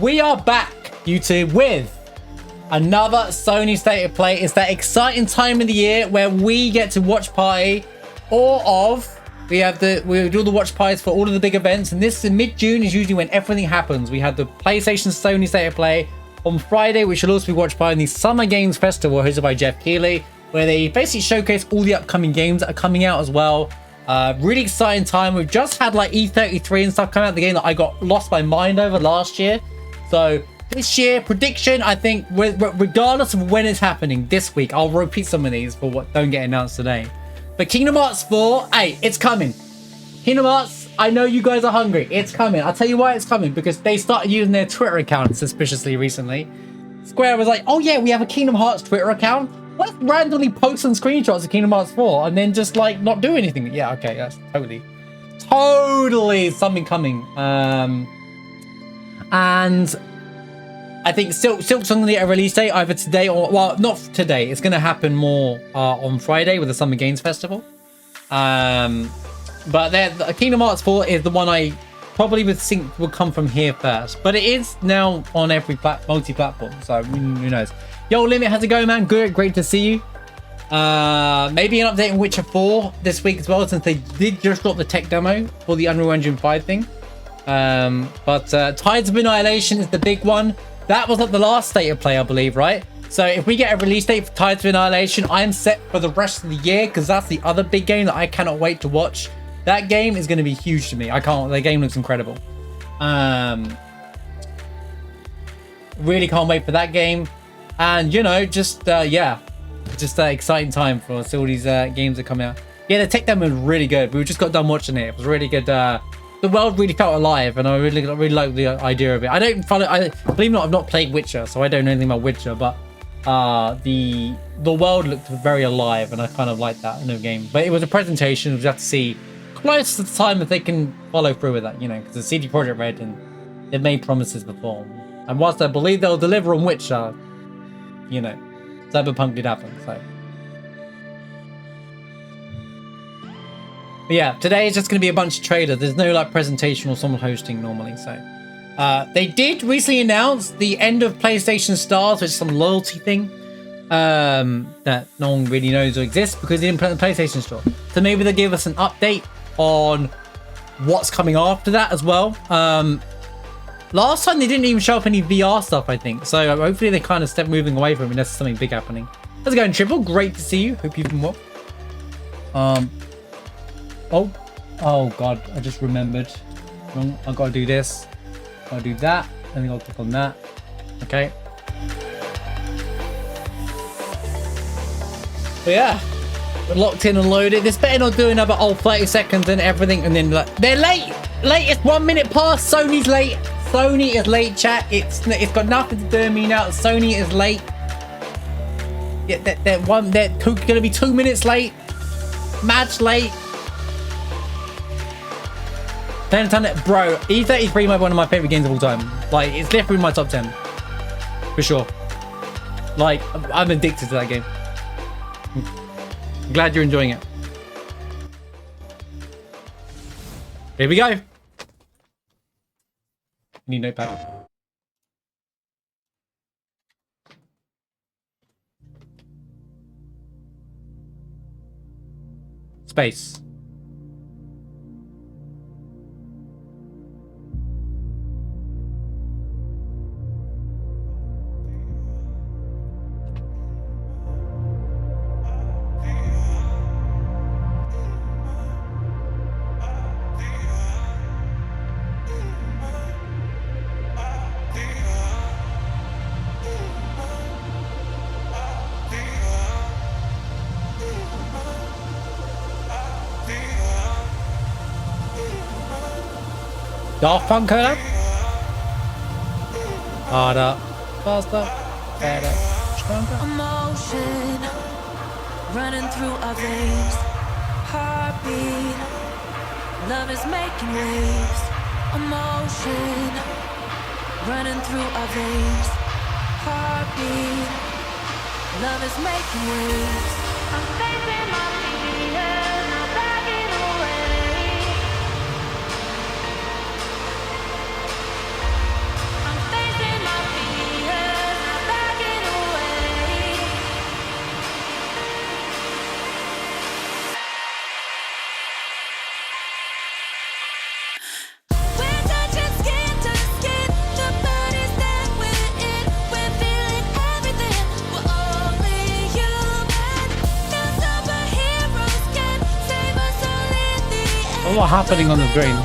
We are back, YouTube, with another Sony State of Play. It's that exciting time of the year where we get to watch party we do the watch parties for all of the big events, and this in mid-June is usually when everything happens. We had the PlayStation Sony State of Play on Friday, which will also be watched by the Summer Games Festival hosted by Jeff Keighley, where they basically showcase all the upcoming games that are coming out as well. Really exciting time. We've just had like E33 and stuff come out, the game that I got lost my mind over last year. So this year, prediction, I think, regardless of when it's happening this week, I'll repeat some of these for what don't get announced today. But Kingdom Hearts 4, hey, it's coming. Kingdom Hearts, I know you guys are hungry. It's coming. I'll tell you why it's coming, because they started using their Twitter account suspiciously recently. Square was like, oh yeah, we have a Kingdom Hearts Twitter account. Let's randomly post some screenshots of Kingdom Hearts 4 and then just like not do anything. Yeah, okay, that's totally something coming. And I think Silk's going to get a release date either today or, well, not today. It's going to happen more on Friday with the Summer Games Festival. But the Kingdom Hearts 4 is the one I probably would think would come from here first. But it is now on every multi-platform, so who knows. Yo, Limit, how's it going, man? Good, great to see you. Maybe an update on Witcher 4 this week as well, since they did just drop the tech demo for the Unreal Engine 5 thing. But Tides of Annihilation is the big one. That was at the last State of Play, I believe, right? So if we get a release date for Tides of Annihilation, I am set for the rest of the year, because that's the other big game that I cannot wait to watch. That game is going to be huge to me. The game looks incredible. Really can't wait for that game. And, you know, just an exciting time for all these games that come out. Yeah, the tech demo was really good. We just got done watching it. It was really good. The world really felt alive, and I really like the idea of it. I believe it or not, I've not played Witcher, so I don't know anything about Witcher, but the world looked very alive, and I kind of like that in the game. But it was a presentation. We have to see close to the time if they can follow through with that, you know, because the CD Projekt Red, and they've made promises before. And whilst I believe they'll deliver on Witcher, you know, Cyberpunk did happen, so. But yeah, today is just going to be a bunch of trailers. There's no like presentation or someone hosting normally, so. They did recently announce the end of PlayStation Stars, which is some loyalty thing that no one really knows or exists because they didn't put it in the PlayStation Store. So maybe they'll give us an update on what's coming after that as well. Last time they didn't even show up any VR stuff, I think. So hopefully they kind of step moving away from it unless there's something big happening. How's it going, Triple? Great to see you. Hope you've been well. Oh god, I just remembered. I've got to do this. I'll do that. And then I'll click on that. Okay. But yeah, we're locked in and loaded. This better not do another 30 seconds and everything, and then like they're late. It's 1 minute past. Sony's late. Sony is late, chat. It's got nothing to do with me now. Sony is late. Yeah, they're gonna be 2 minutes late. Match late. Bro, E33 might be one of my favorite games of all time. Like, it's definitely in my top 10. For sure. Like, I'm addicted to that game. I'm glad you're enjoying it. Here we go. Need notepad. Space. Daft Punk collab? Harder, faster, better, stronger. Emotion running through our veins. Heartbeat, love is making waves. Emotion running through our veins. Heartbeat, love is making waves. I'm facing my fears, not backing away. a lot happening on the screen.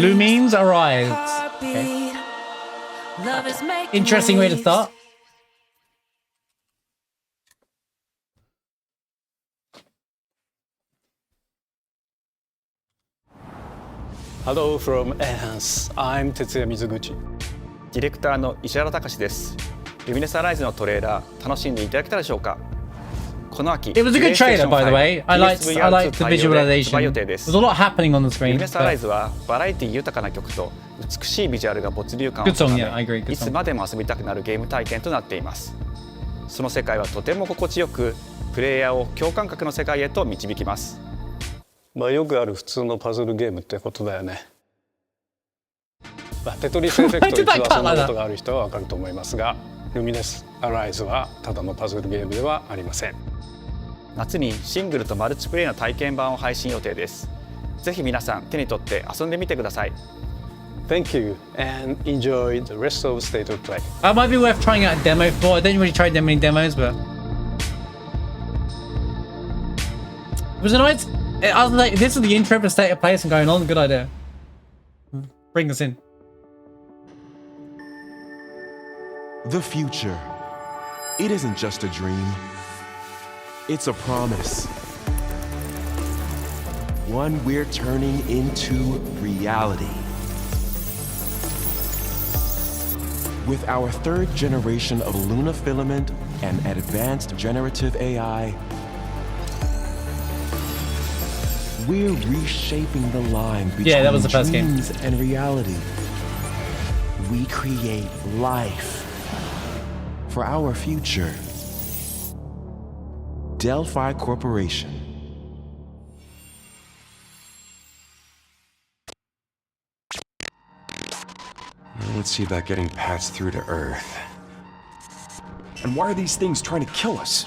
Lumines Arise. Okay. Interesting way to start. Hello from Enhance. I'm Tetsuya Mizuguchi. ディレクターの石原隆です。Lumines Arise のトレーラー楽しんでいただけたでしょうか。この秋、 It was a good trailer, by the way. I liked the visualization. There's a lot happening on the screen. Lumines Arise はバラエティ豊かな曲と美しいビジュアルが没入感を Good song, 高め、 yeah, I agree. Good いつ song. までも遊びたくなるゲーム体験となっています。その世界はとても心地よく、プレイヤーを共感覚の世界へと導きます。まあよくある普通のパズルゲームってことだよね。テトリスエフェクト一度遊んだことがある人はわかると思いますが、Lumines Arise はただのパズルゲームではありません。夏にシングルとマルチプレイの体験版を配信予定です。ぜひ皆さん手に取って遊んでみてください。Thank you and enjoy the rest of State of Play. It might be worth trying out a demo for. I didn't really try that many demos, but it was a nice. I was like, this is the intro for State of Play and going on. Good idea. Bring us in. The future. It isn't just a dream. It's a promise. One we're turning into reality. With our third generation of Luna filament and advanced generative AI, we're reshaping the line between that was the first game. dreams and reality. We create life for our future. Delphi Corporation. Let's see about getting paths through to Earth. And why are these things trying to kill us?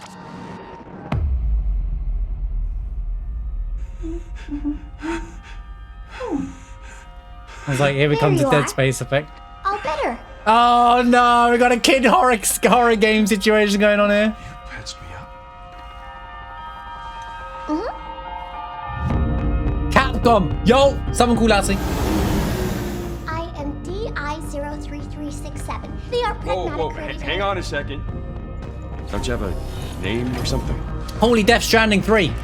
I was like, here we come to Dead Space effect. All better. Oh no, we got a kid horror game situation going on here. Patched me up. Capcom, yo, someone call Lassie. I am DI03367. They are Pragmata creators. Hang on a second. Don't you have a name or something? Holy Death Stranding 3. Good.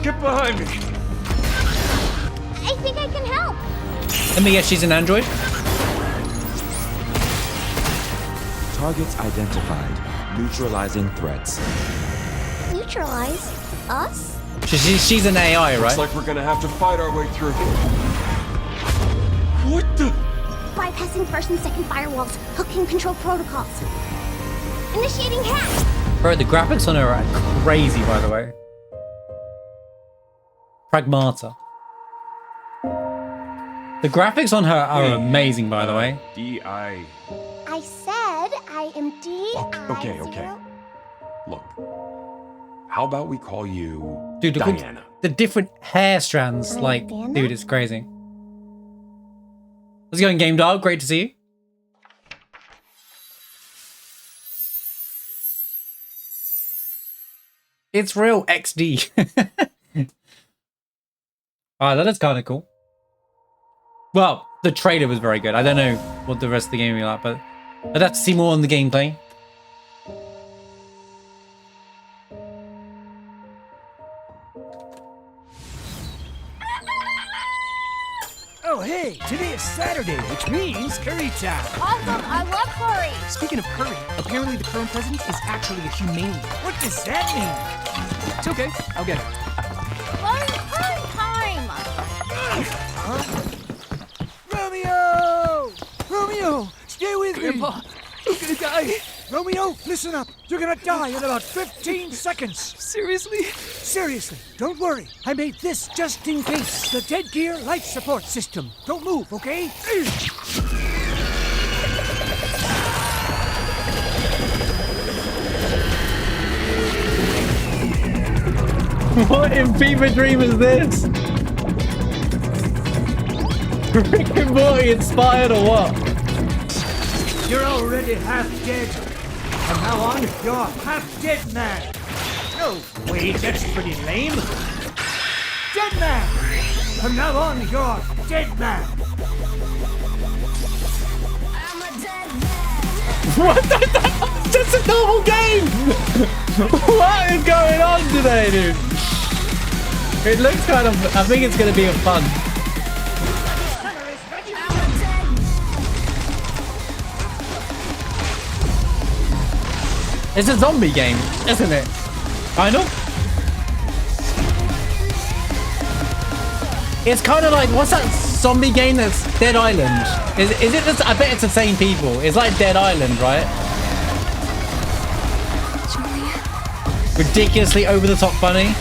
Get behind me. I think I can help. Let me guess, she's an android. Targets identified. Neutralizing threats. Neutralize us? She's an AI, right? Looks like we're gonna have to fight our way through. What the? Bypassing first and second firewalls. Hooking control protocols. Initiating hack. Bro, the graphics on her are crazy, by the way. Pragmata. The graphics on her are amazing, by the way. D.I. I said I am Okay. Look. How about we call you Dude, look Diana? at the different hair strands. Like, Diana? dude, it's crazy. How's it going, Game Dog? Great to see you. It's real XD. Alright, that is kind of cool. Well, the trailer was very good. I don't know what the rest of the game will be like, but I'd have to see more on the gameplay. Oh, hey, today is Saturday, which means curry time. Awesome, I love curry. Speaking of curry, apparently the current president is actually a humane. What does that mean? It's okay, I'll get it. Curry time. Romeo! Romeo, stay with me. Grandpa, I'm gonna die. Romeo, listen up. You're gonna die in about 15 seconds. Seriously? Seriously, don't worry. I made this just in case. The Dead Gear life support system. Don't move, okay? What in Fever Dream is this? Rick and Morty inspired or what? You're already half dead. From now on, you're half dead man. No, wait, that's pretty lame. Dead man. From now on, you're dead man. What the? Just a normal game. What is going on today, dude? It looks kind of. I think it's gonna be a fun. It's a zombie game, isn't it? Kind of. It's kind of like, what's that zombie game that's Dead Island? Is it just, I bet it's the same people. It's like Dead Island, right? Ridiculously over the top funny.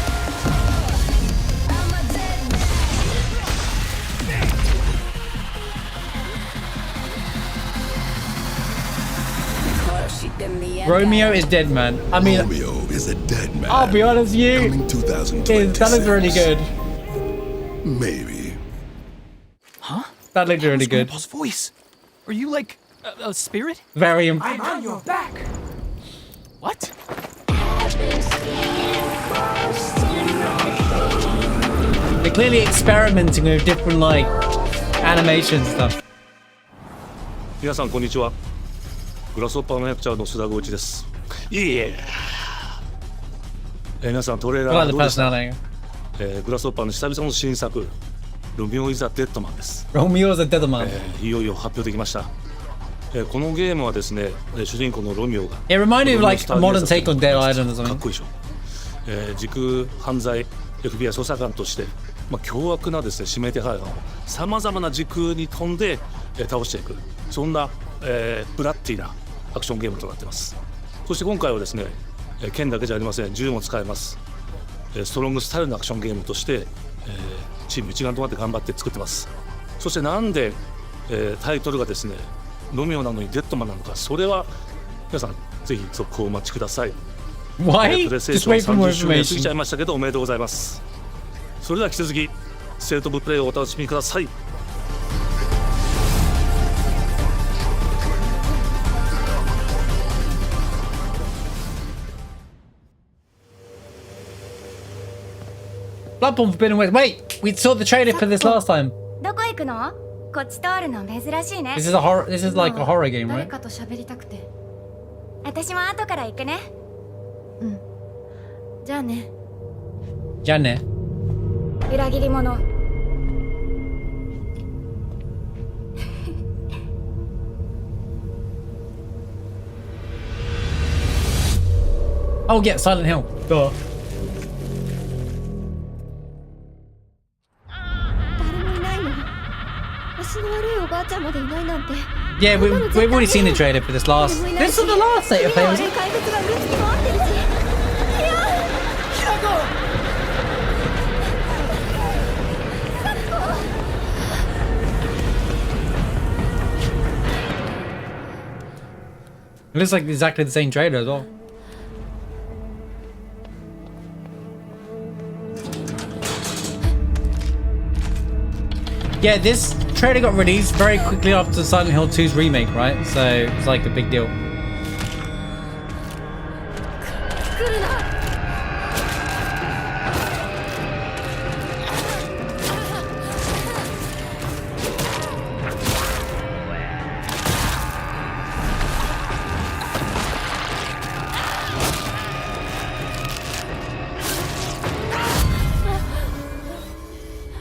Romeo is Deadman. I mean, Romeo is a dead man. I'll be honest with you. Coming 2026. That looks really good. Maybe. Huh? That looked really good. Grandpa's voice. Are you like a spirit? Very. I'm on your back. What? They're clearly experimenting with different like animation stuff. 皆さんこんにちは。グラスホッパーの役者の須田剛一です。いえ。皆さんトレーラーどうでした？グラスホッパーの久々の新作、ロミオイザデッドマンです。ロミオイザデッドマン。いよいよ発表できました。このゲームはですね、主人公のロミオが。It reminded me of like a modern take on Dead Island or something. かっこいいでしょ。時空犯罪 FBI 捜査官として、凶悪なですね指名手配犯をさまざまな時空に飛んで、倒していく。そんな、ブラッディなアクションゲームとなっています。そして今回はですね、剣だけじゃありません。銃も使えます。ストロングスタイルのアクションゲームとして、チーム一丸となって頑張って作ってます。そしてなんで、タイトルがですねロミオなのにデッドマンなのか、それは皆さんぜひ続報をお待ちください。Why? プレイステーション30周年過ぎちゃいましたけどおめでとうございます。それでは引き続きステートオブプレイをお楽しみください。Bloodborne Forbidden West. Wait, we saw the trailer for this last time. どこ行くの？こっち通るの珍しいね。 This is a horror. This is like a horror game, right? 誰かと喋りたくて。私も後から行くね。うん。じゃあね。じゃあね。裏切り者。Oh yeah, Silent Hill. Duh. 誰もいないの。足の悪いおばあちゃんまでいないなんて。 Yeah, we've already seen the trailer for this last. This is the last state of play, was it? It looks like exactly the same trailer as well. Yeah, this trailer got released very quickly after Silent Hill 2's remake, right? So it's like a big deal.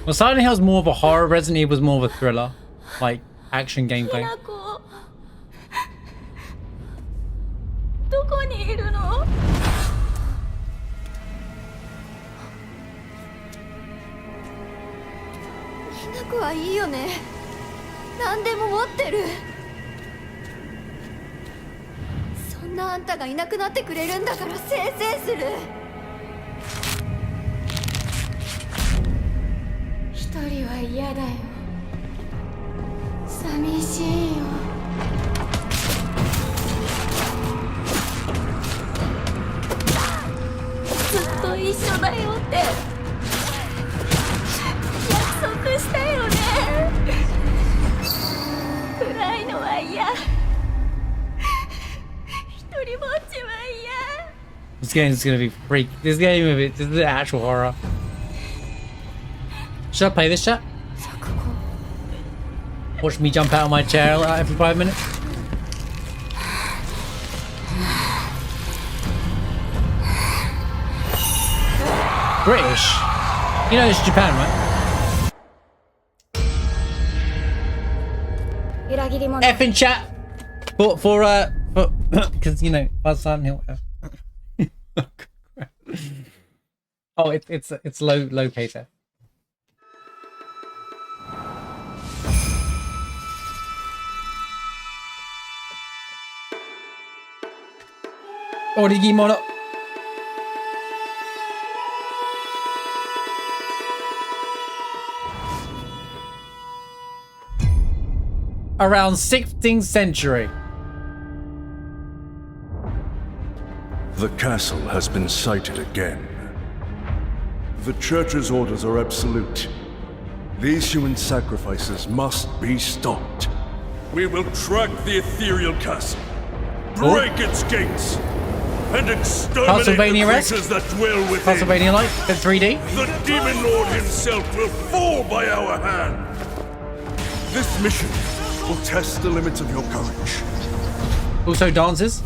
Well, Silent Hill's more of a horror, Resident Evil was more of a thriller, like action gameplay. どこにいるの？ひなこはいいよね。何でも持ってる。そんなあんたがいなくなってくれるんだからせいせいする。一人は嫌だよ。寂しいよ。ずっと一緒だよって約束したよね。暗いのは嫌。This game's gonna be freak. This is the actual horror. Should I play this chat? Watch me jump out of my chair every 5 minutes. British. You know it's Japan, right? F in chat for because you know Buzzsaw Hill. Oh, it's low case F. Oh, Digimon. Around 16th century. The castle has been sighted again. The Church's orders are absolute. These human sacrifices must be stopped. We will track the ethereal castle, break its gates, and exterminate the creatures that dwell within. Castlevania like in 3D. The Demon Lord himself will fall by our hand. This mission will test the limits of your courage. Also dances.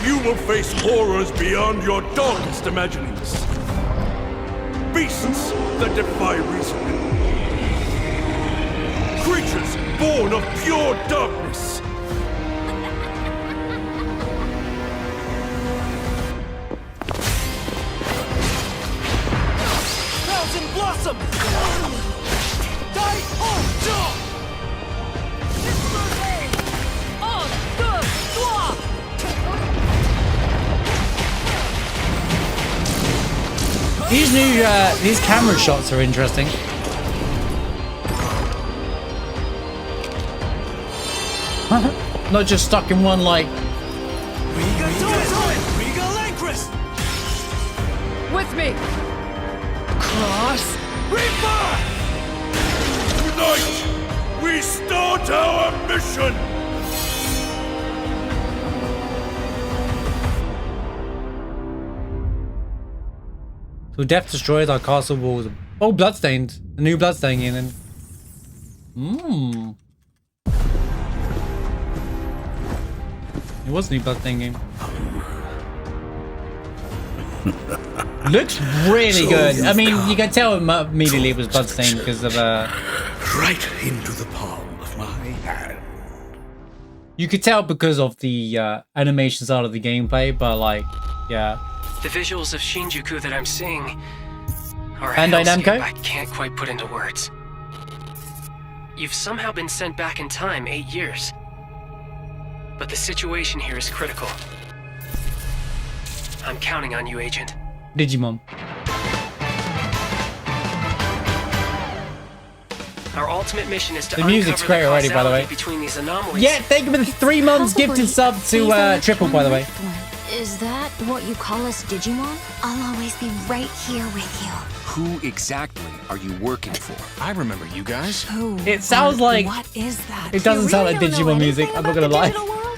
You will face horrors beyond your darkest imaginings. Beasts that defy reason. Creatures born of pure darkness. Thousand Blossom! These camera shots are interesting. Not just stuck in one like. With me! Cross Reaper! Tonight, we start our mission! So death destroys our castle walls. Oh, Bloodstained. The new Bloodstained in and it was a new Bloodstained game. Looks really good. I mean, you can tell immediately it was Bloodstained because of right into the palm of my hand. You could tell because of the animation side of the gameplay, but like, yeah. The visuals of Shinjuku that I'm seeing are a Bandai hellscape Namco? I can't quite put into words. You've somehow been sent back in time 8 years. But the situation here is critical. I'm counting on you, Agent. Digimon. Our ultimate mission is to The music's uncover great already, by the way. between these anomalies. Yeah, thank you for the 3 months gifted sub to Triple, by the way. Is that what you call us, Digimon? I'll always be right here with you. Who exactly are you working for? I remember you guys. Who? It sounds like. What is that? It doesn't sound like Digimon music, I'm not gonna lie.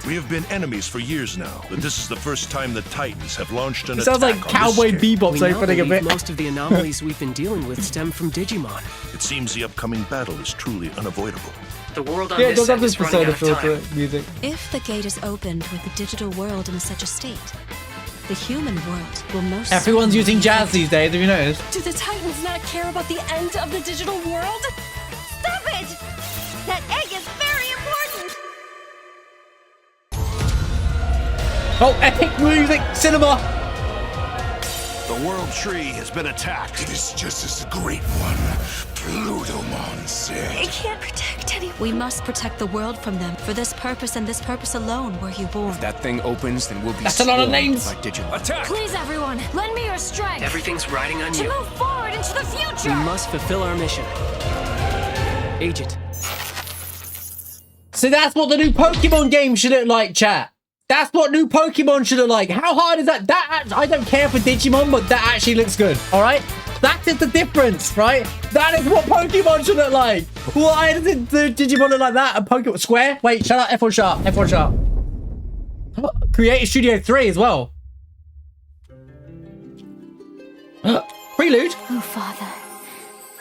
We have been enemies for years now, but this is the first time the Titans have launched an It sounds like attack on Cowboy this game. Bebop's opening a bit. Most of the anomalies we've been dealing with stem from Digimon. It seems the upcoming battle is truly unavoidable. The world on Yeah, this don't have end this is running Persona out of time. filter music. If the gate is opened with the digital world in such a state, the human world will most Everyone's using jazz these days, have you noticed? Do the Titans not care about the end of the digital world? Stop it! That egg is very important! Oh, epic music, cinema! The World Tree has been attacked. It is just as the Great One, Plutomon said. It can't protect anyone. We must protect the world from them. For this purpose and this purpose alone were you born. If that thing opens, then we'll be That's a lot of swarmed names. by Digimon. Attack! Please, everyone, lend me your strength. Everything's riding on to you. move forward into the future. We must fulfill our mission. Agent. So that's what the new Pokemon game should look like, chat. That's what new Pokemon should look like. How hard is that? I don't care for Digimon, but that actually looks good. All right, that is the difference, right? That is what Pokemon should look like. Why does it the Digimon look like that? A Pokemon Square? Wait, shut up. F1 sharp. F1 sharp. Creative Studio 3 as well. Prelude. Oh, Father,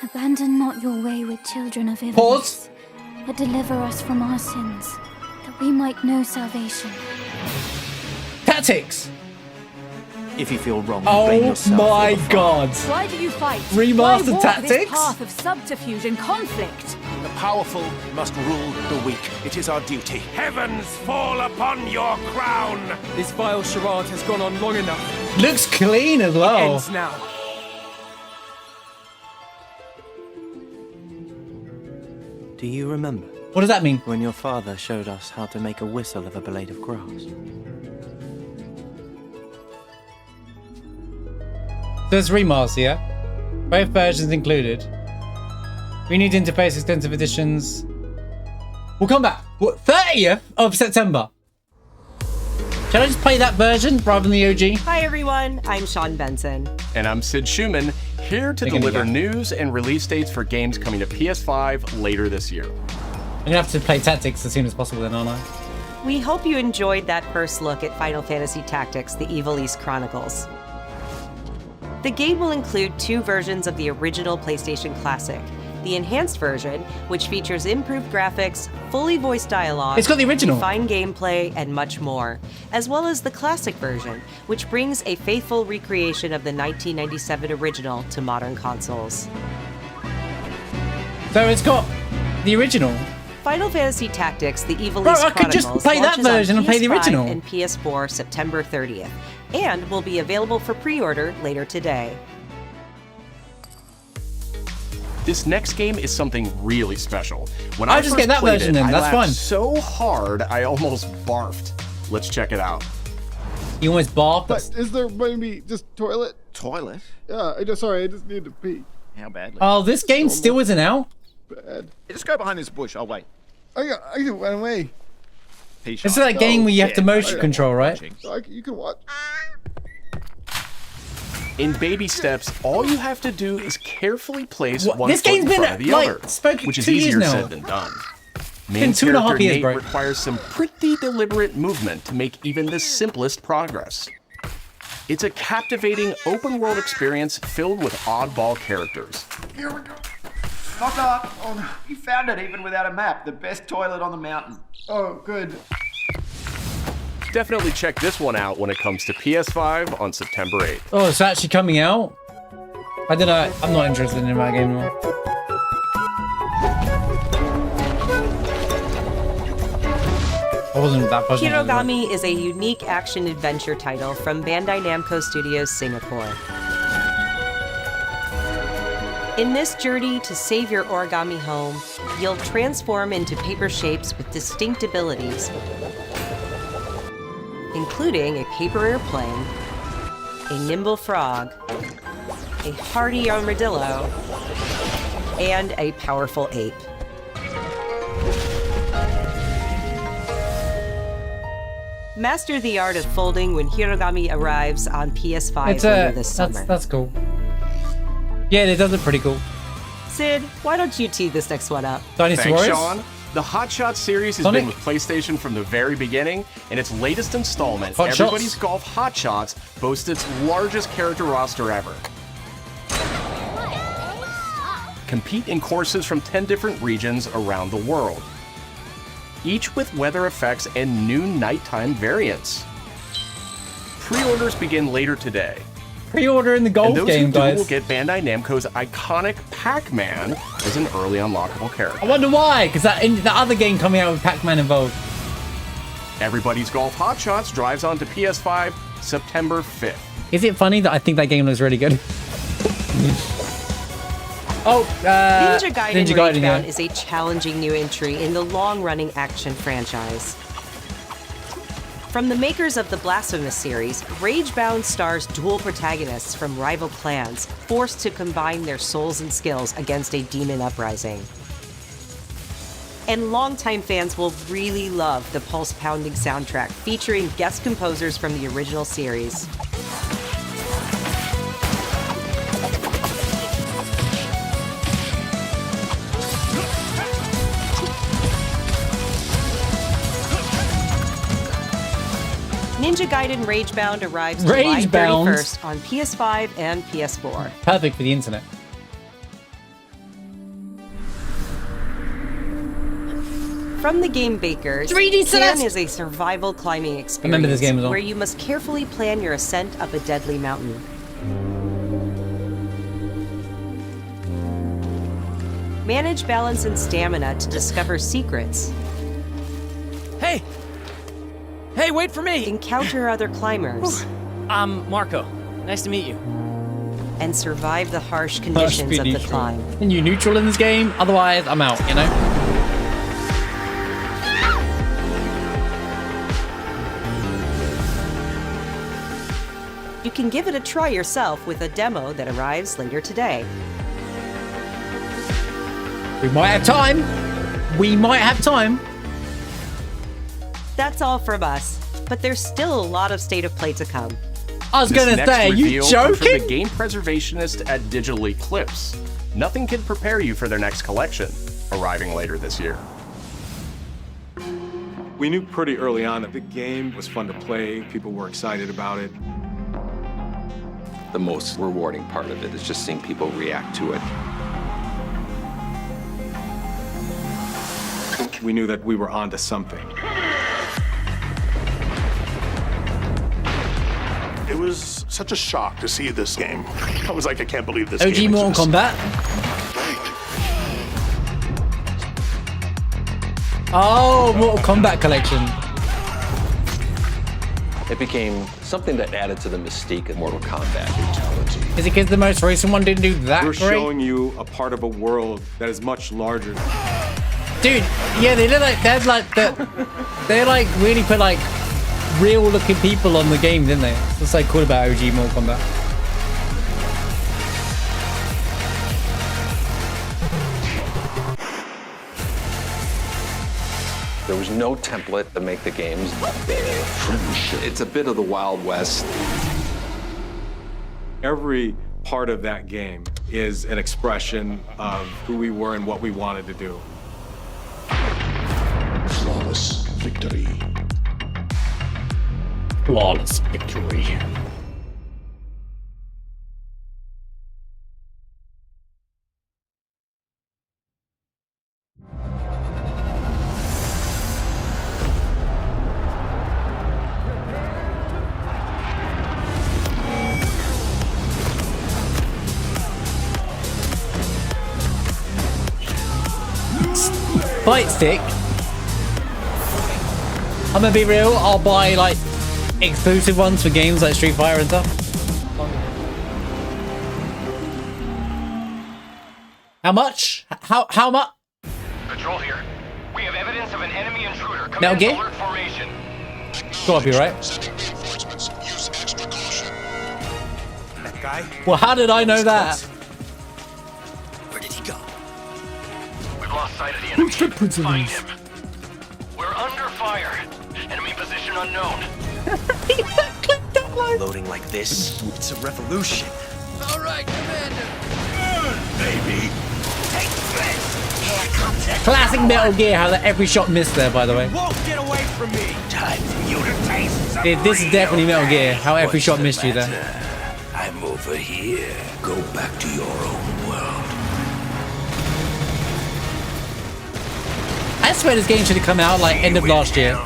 abandon not your wayward children of Ivalaice, Pause. but deliver us from our sins, that we might know salvation. Tactics. If you feel wrong, blame Oh yourself my or the god. Why do you fight? Remastered Why walk tactics? this path of subterfuge and conflict? The powerful must rule the weak. It is our duty. Heavens fall upon your crown! This vile charade has gone on long enough. Looks clean as well. Ends now. Do you remember? What does that mean? When your father showed us how to make a whistle of a blade of grass. There's remaster, yeah? Both versions included. We need interface extensive editions. We'll come back. What, 30th of September? Can I just play that version rather than the OG? Hi everyone, I'm Sean Benson. And I'm Sid Schumann, here to deliver news and release dates for games coming to PS5 later this year. I'm gonna have to play Tactics as soon as possible then, aren't I? We hope you enjoyed that first look at Final Fantasy Tactics, the Ivalaice Chronicles. The game will include 2 versions of the original PlayStation Classic. The enhanced version, which features improved graphics, fully voiced dialogue, it's got the original, refined gameplay, and much more, as well as the classic version, which brings a faithful recreation of the 1997 original to modern consoles. So it's got the original. Final Fantasy Tactics, the Ivalaice Bro, I Chronicles could just play that version and play the original. And PS4 September 30th, and will be available for pre-order later today. This next game is something really special. When I'll I just first get that played version it, then, I that's laughed fine. so hard I almost barfed. Let's check it out. You almost barfed? But is there maybe just toilet? Toilet? Yeah, I just need to pee. How badly? Oh, this game still isn't out? Bad. Just go behind this bush, I'll wait. I can run away. This is that game where you have to motion control, right? You can watch. In baby steps, all you have to do is carefully place one This foot game's in been, front of the like, other, spoken which is 2 years easier now. said than done. Been Main 2.5 character years, Nate bro. requires some pretty deliberate movement to make even the simplest progress. It's a captivating open-world experience filled with oddball characters. Here we go. Not that. Oh, no. You found it even without a map. The best toilet on the mountain. Oh, good. Definitely check this one out when it comes to PS5 on September 8th. Oh, it's actually coming out? I don't know. I'm not interested in that game anymore. I wasn't that passionate. Hirogami is a unique action-adventure title from Bandai Namco Studios Singapore. In this journey to save your origami home, you'll transform into paper shapes with distinct abilities, including a paper airplane, a nimble frog, a hardy armadillo, and a powerful ape. Master the art of folding when Hirogami arrives on PS5 later this summer. That's cool. Yeah, it does look pretty cool. Sid, why don't you tee this next one up? Thanks, Sean. The Hot Shots series has Sonic? been with PlayStation from the very beginning, and its latest installment, Hot Everybody's Shots? Golf Hot Shots, boasts its largest character roster ever. Compete in courses from 10 different regions around the world, each with weather effects and new nighttime variants. Pre-orders begin later today. Pre-order in the golf and those game, who do guys. will get Bandai Namco's iconic Pac-Man as an early unlockable character. I wonder why, because the other game coming out with Pac-Man involved. Everybody's Golf Hot Shots drives onto PS5 September 5th. Is it funny that I think that game looks really good? Ninja Gaiden Gaiden, yeah. Ragebound is a challenging new entry in the long-running action franchise. From the makers of the Blasphemous series, Ragebound stars dual protagonists from rival clans, forced to combine their souls and skills against a demon uprising. And longtime fans will really love the pulse-pounding soundtrack featuring guest composers from the original series. Ninja Ninja Gaiden Ragebound arrives July 31st on PS5 and PS4. Perfect for the internet. From the game bakers, 3D Cairn is a survival climbing experience remember this game as well. where you must carefully plan your ascent up a deadly mountain. Manage balance and stamina to discover secrets. Hey! Hey, wait for me! Encounter other climbers. I'm Marco. Nice to meet you. And survive the harsh conditions of the climb. And you neutral in this game? Otherwise, I'm out, you know? You can give it a try yourself with a demo that arrives later today. We might have time. We might have time. That's all from us, but there's still a lot of State of Play to come. I was going to say, are you joking? From the game preservationist at Digital Eclipse. Nothing can prepare you for their next collection, arriving later this year. We knew pretty early on that the game was fun to play. People were excited about it. The most rewarding part of it is just seeing people react to it. We knew that we were onto something. It was such a shock to see this game. I was like, I can't believe this OG game Mortal Kombat. Oh, Mortal Kombat collection. It became something that added to the mystique of Mortal Kombat brutality. Is it because the most recent one didn't do that We're great? showing you a part of a world that is much larger. Dude, yeah, they look like they're like really put like real looking people on the game, didn't they? That's so cool about OG Mortal Kombat. There was no template to make the games. It's a bit of the Wild West. Every part of that game is an expression of who we were and what we wanted to do. Flawless victory. Flawless victory. Fight stick. I'm gonna be real, I'll buy like exclusive ones for games like Street Fighter and stuff. How much? How much? Patrol here. We have evidence of an enemy intruder. Metal Gear? Alert formation. Gotta be right. That guy? Well, how did I know that? Where did he go? We've lost sight of the enemy. Find him. We're under fire. Enemy position unknown. Loading like this, it's a revolution. All right, Commander. Baby. Take this. Here comes it. Classic Metal Gear, how that every shot missed there, by the way. Won't get away from me. Time for you to taste. Dude, this is definitely Metal Gear, how every shot missed you there. I'm over here. Go back to your own world. I swear this game should have come out like end of last year.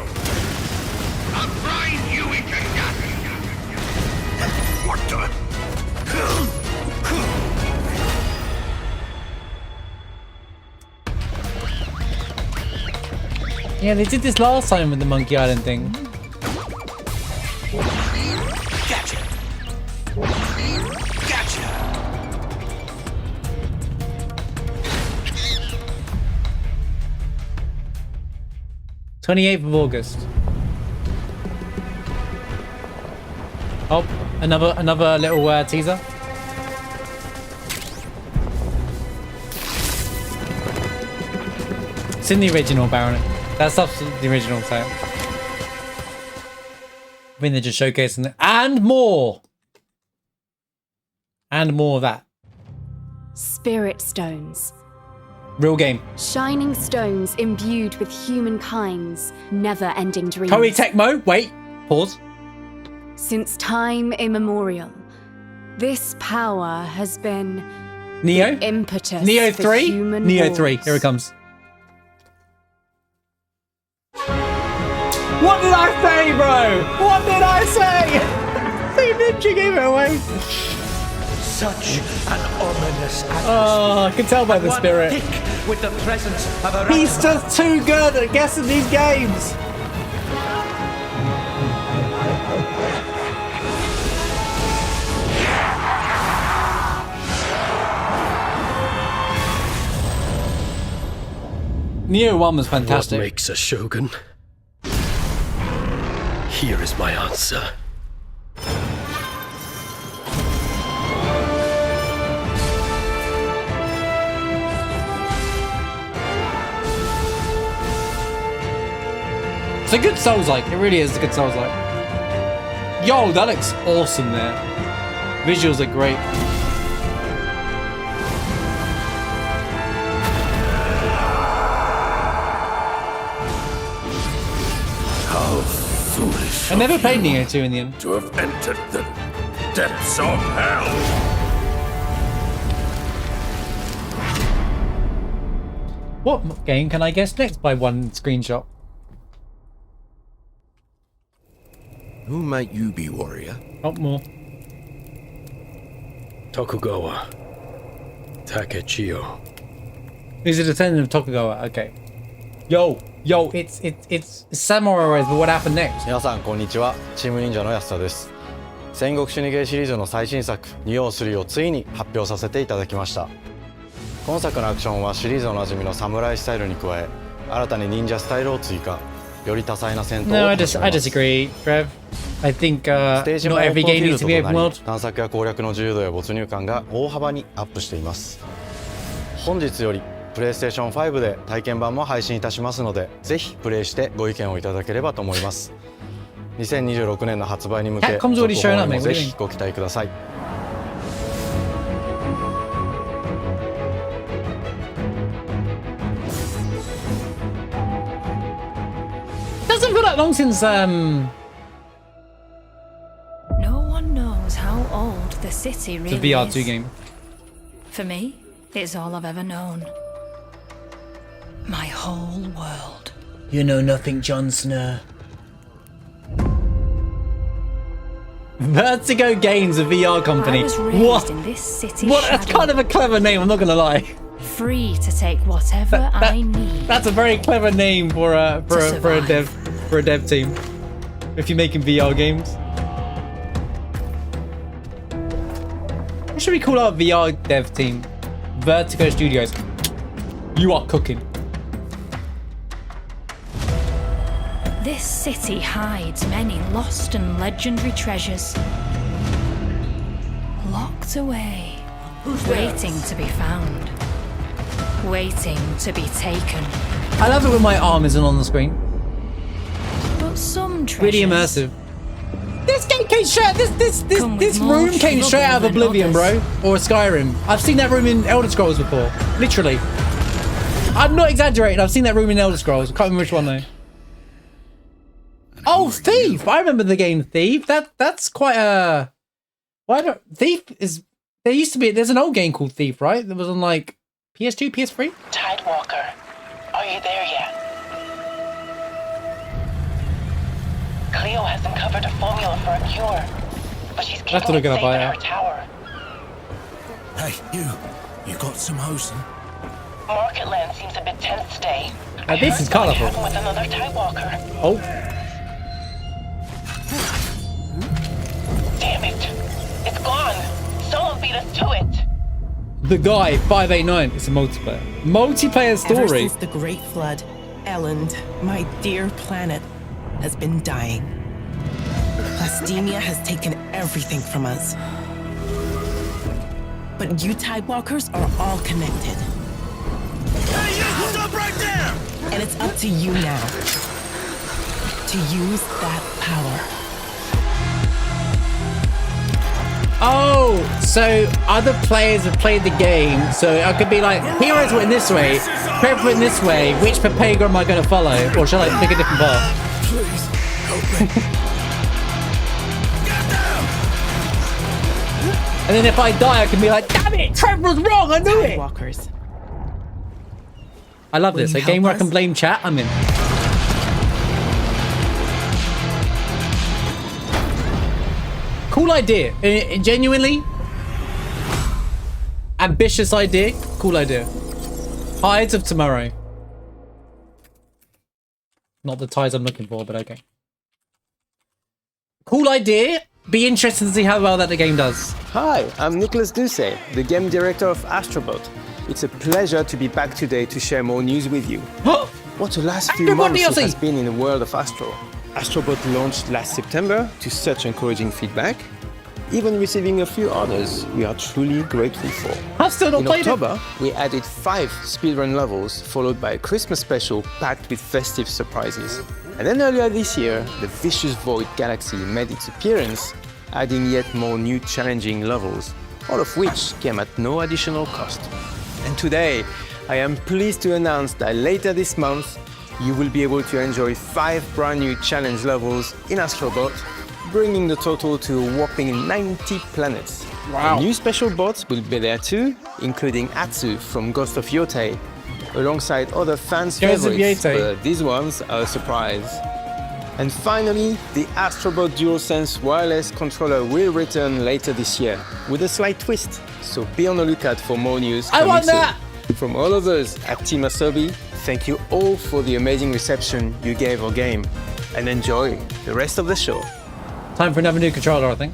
Yeah, they did this last time with the Monkey Island thing. Gotcha. Gotcha. 28th of August. Oh, another little teaser. It's in the original, Baron. That's the original sale. I mean, they're just showcasing it. And more! And more of that. Spirit stones. Real game. Shining stones imbued with humankind's never-ending dreams. Koei Tecmo. Wait. Pause. Since time immemorial, this power has been Nioh? the impetus Nioh for 3? human Nioh 3. wars. Here it comes. What did I say, bro? What did I say? See, Ninja gave it away. Such an ominous atmosphere. Oh, I can tell by the spirit. With the presence of a He's just too good at guessing these games. Nioh 1 was fantastic. What makes a shogun? Here is my answer. It's a good Souls-like. It really is a good Souls-like. Yo, that looks awesome there. Visuals are great. How foolish. I never played Nioh 2 in the end. To have entered the depths of hell. What game can I guess next by one screenshot? Who might you be, warrior? Not more. Tokugawa. Takechiyo. He's a descendant of Tokugawa. Okay. Yo, it's Samurai Rise, but what happened next? 皆さんこんにちは。チーム忍者の安田です。戦国死にゲーシリーズの最新作「Nioh 3」をついに発表させていただきました。今作のアクションはシリーズおなじみの侍スタイルに加え、新たに忍者スタイルを追加。より多彩な戦闘を No, I disagree, Trev. I think not every game needs to be open world. 探索や攻略の自由度や没入感が大幅にアップしています。本日よりプレイステーション5で体験版も配信いたしますので、ぜひプレイしてご意見をいただければと思います。2026年の発売に向け、続報にもぜひご期待ください。Doesn't feel that long since No one knows how old the city really the VR2 is. game. For me, it's all I've ever known. My whole world. You know nothing, Jon Snow. Vertigo Games, a VR company. I was raised What? in this city What? That's shadow. kind of a clever name. I'm not gonna lie. Free to take whatever I need. That's a very clever name for a dev team. If you're making VR games, what should we call our VR dev team? Vertigo Studios. You are cooking. This city hides many lost and legendary treasures. Locked away. Waiting to be found. Waiting to be taken. I love it when my arm isn't on the screen. But some treasures... Really immersive. This game came straight. This room came straight out of Oblivion, bro, or Skyrim. I've seen that room in Elder Scrolls before. Literally. I'm not exaggerating. I've seen that room in Elder Scrolls. I can't remember which one though. Oh, Thief! I remember the game Thief. That's quite a. Why don't Thief is? There used to be. There's an old game called Thief, right? That was on like PS2, PS3. Tidewalker, are you there yet? Cleo has uncovered a formula for a cure, but she's I have to keeping look it it up. safe in her tower. Hey, you got some hosing? Marketland seems a bit tense today. This is colourful. With another Tidewalker. Oh. Damn it! It's gone. Someone beat us to it. The Guy 589. It's a multiplayer. Multiplayer story. Ever since the Great Flood, Elend, my dear planet, has been dying. Plastemia has taken everything from us. But you Tidewalkers are all connected. Hey, you stop right there! And it's up to you now to use that power. Oh, so other players have played the game, so I could be like, heroes went this way, Prep went this way, which Pepega am I going to follow? Or shall I pick a different path? Please, help me. And then if I die, I can be like, damn it, Trevor was wrong, I knew it! Walkers. I love this. A game where I can blame chat, I'm in. Cool idea. Genuinely. Ambitious idea. Cool idea. Tides of Tomorrow. Not the ties I'm looking for, but okay. Cool idea. Be interested to see how well that the game does. Hi, I'm Nicholas Ducey, the game director of Astro Bot. It's a pleasure to be back today to share more news with you. What the last few months it has been in the world of Astro. Astro Bot launched last September to such encouraging feedback, even receiving a few honors we are truly grateful for. I've still not played it. In October, we added 5 speedrun levels, followed by a Christmas special packed with festive surprises. And then earlier this year, the Vicious Void Galaxy made its appearance, adding yet more new challenging levels, all of which came at no additional cost. And today, I am pleased to announce that later this month, you will be able to enjoy 5 brand new challenge levels in Astro Bot, bringing the total to a whopping 90 planets. Wow. And new special bots will be there too, including Atsu from Ghost of Yotei, alongside other fans' favorites, but these ones are a surprise. And finally, the Astro Bot DualSense wireless controller will return later this year, with a slight twist, so be on the lookout for more news I want soon. that! From all of us at Team Asobi, thank you all for the amazing reception you gave our game, and enjoy the rest of the show. Time for another new controller, I think.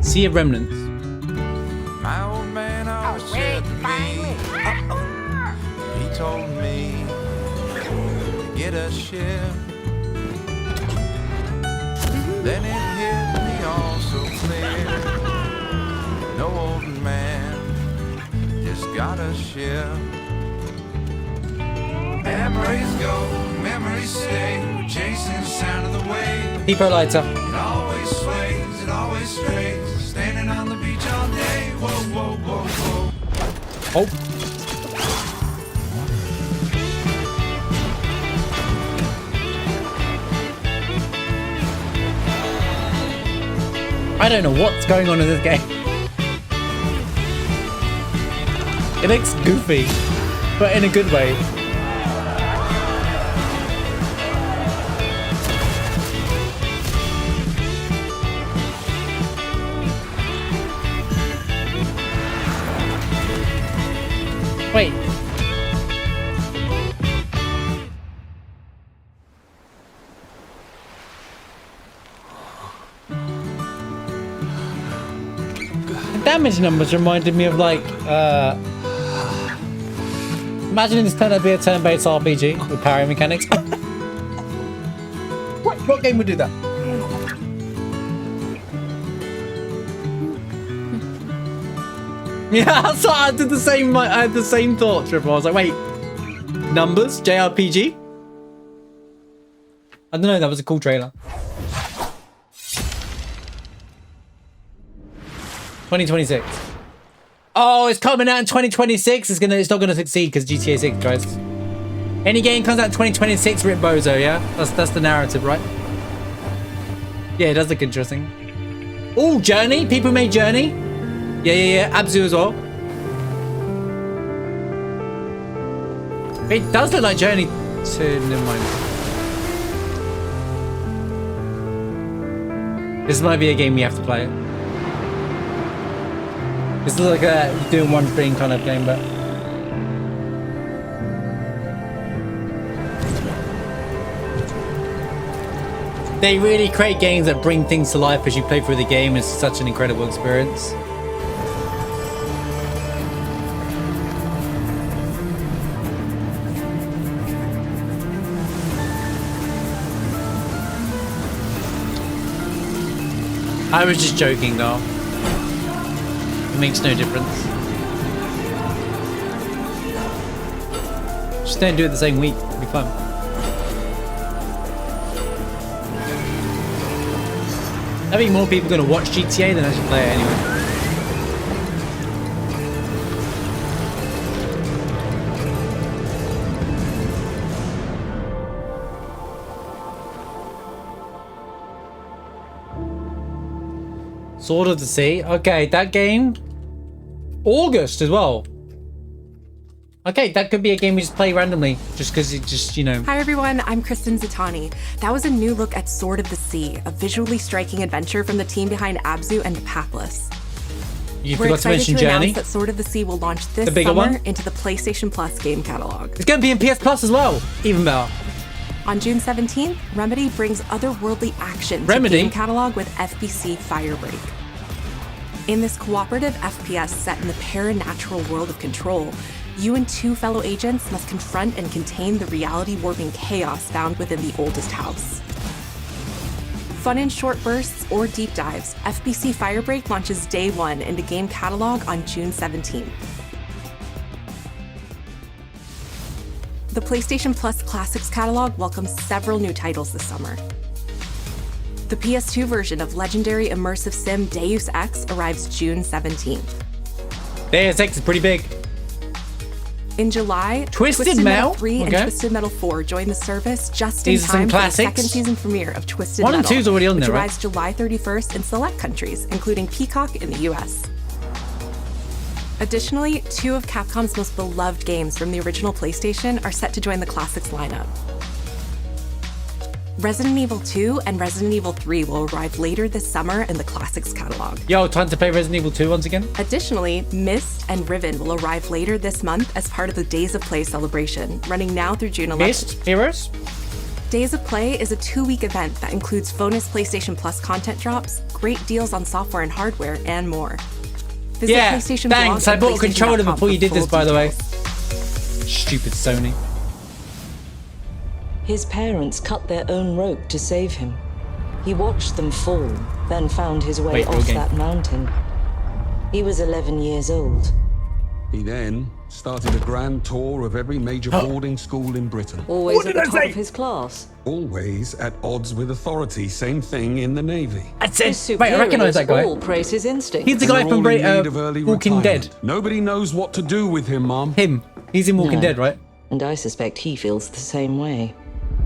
Sea of Remnants. My old man always said to me, he told me to get a ship. Then it hit me all so clear. No old man just got a ship. Memories go, memories stay. We're chasing the sound of the wave. Depot lighter. It always sways, it always strays. Standing on the beach all day. Whoa, whoa, whoa, whoa. Oh. I don't know what's going on in this game. It looks goofy, but in a good way. Wait. The damage numbers reminded me of like, imagine this turned out to be a turn-based RPG with parry mechanics. What game would do that? Yeah, so I did the same. I had the same thought, Triple. I was like, wait, numbers, JRPG. I don't know. That was a cool trailer. 2026. Oh, it's coming out in 2026. It's not gonna succeed because GTA 6, guys. Any game comes out in 2026, rip bozo. Yeah, that's the narrative, right? Yeah, it does look interesting. Oh, Journey. People made Journey. Yeah. Abzu as well. It does look like Journey to... Never mind. This might be a game we have to play. This looks like a doing one thing kind of game, but... They really create games that bring things to life as you play through the game. It's such an incredible experience. I was just joking though. It makes no difference. Just don't do it the same week. It'll be fun. I think more people are going to watch GTA than actually play it anyway. Sword of the Sea. Okay, that game. August as well. Okay, that could be a game we just play randomly, just because it just, you know. Hi everyone, I'm Kristen Zatani. That was a new look at Sword of the Sea, a visually striking adventure from the team behind Abzu and Pathless. You We're forgot to mention excited to Journey. announce that Sword of the Sea will launch this The bigger summer one? into the PlayStation Plus game catalog. It's going to be in PS Plus as well. Even better. On June 17th, Remedy brings otherworldly action to Remedy? game catalog with FBC Firebreak. In this cooperative FPS set in the paranatural world of Control, you and two fellow agents must confront and contain the reality-warping chaos found within the oldest house. Fun in short bursts or deep dives, FBC Firebreak launches day one into game catalog on June 17th. The PlayStation Plus Classics catalog welcomes several new titles this summer. The PS2 version of legendary immersive sim Deus Ex arrives June 17th. Deus Ex is pretty big. In July, Twisted Metal Metal? 3 and Okay. Twisted Metal 4 join the service just These in are some time for the classics. second season premiere of Twisted 1 and Metal, 2's already on which there, right? arrives July 31st in select countries, including Peacock in the US. Additionally, two of Capcom's most beloved games from the original PlayStation are set to join the Classics lineup. Resident Evil 2 and Resident Evil 3 will arrive later this summer in the Classics catalog. Yo, time to play Resident Evil 2 once again. Additionally, Myst and Riven will arrive later this month as part of the Days of Play celebration, running now through June 11th. Myst? Heroes? Days of Play is a 2-week event that includes bonus PlayStation Plus content drops, great deals on software and hardware, and more. Visit Yeah, PlayStation thanks. blog I and bought a controller PlayStation.com before you for did this, full by the way. details. Stupid Sony. His parents cut their own rope to save him. He watched them fall, then found his way off that mountain. He was 11 years old. He then started a grand tour of every major boarding school in Britain. Always at the top of his class. Always at odds with authority. Same thing in the Navy. Wait, I recognise that guy. All praise his instincts. He's the guy from Walking Dead. Nobody knows what to do with him, Mom. Him. He's in Walking No. Dead, right? And I suspect he feels the same way.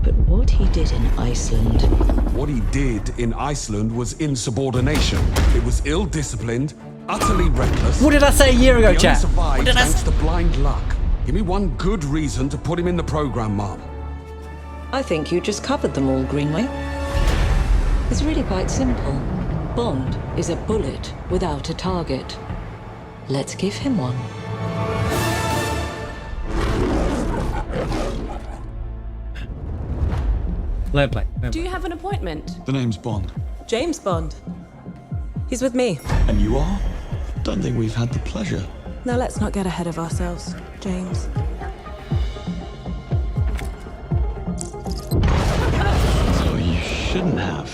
But what he did in Iceland... What he did in Iceland was insubordination. It was ill-disciplined, utterly reckless. What did I say a year ago, He chat? only survived What did I thanks say? to blind luck. Give me one good reason to put him in the program, Mom. I think you just covered them all, Greenway. It's really quite simple. Bond is a bullet without a target. Let's give him one. Let play. Do you have an appointment? The name's Bond. James Bond. He's with me. And you are? Don't think we've had the pleasure. Now let's not get ahead of ourselves, James. So you shouldn't have.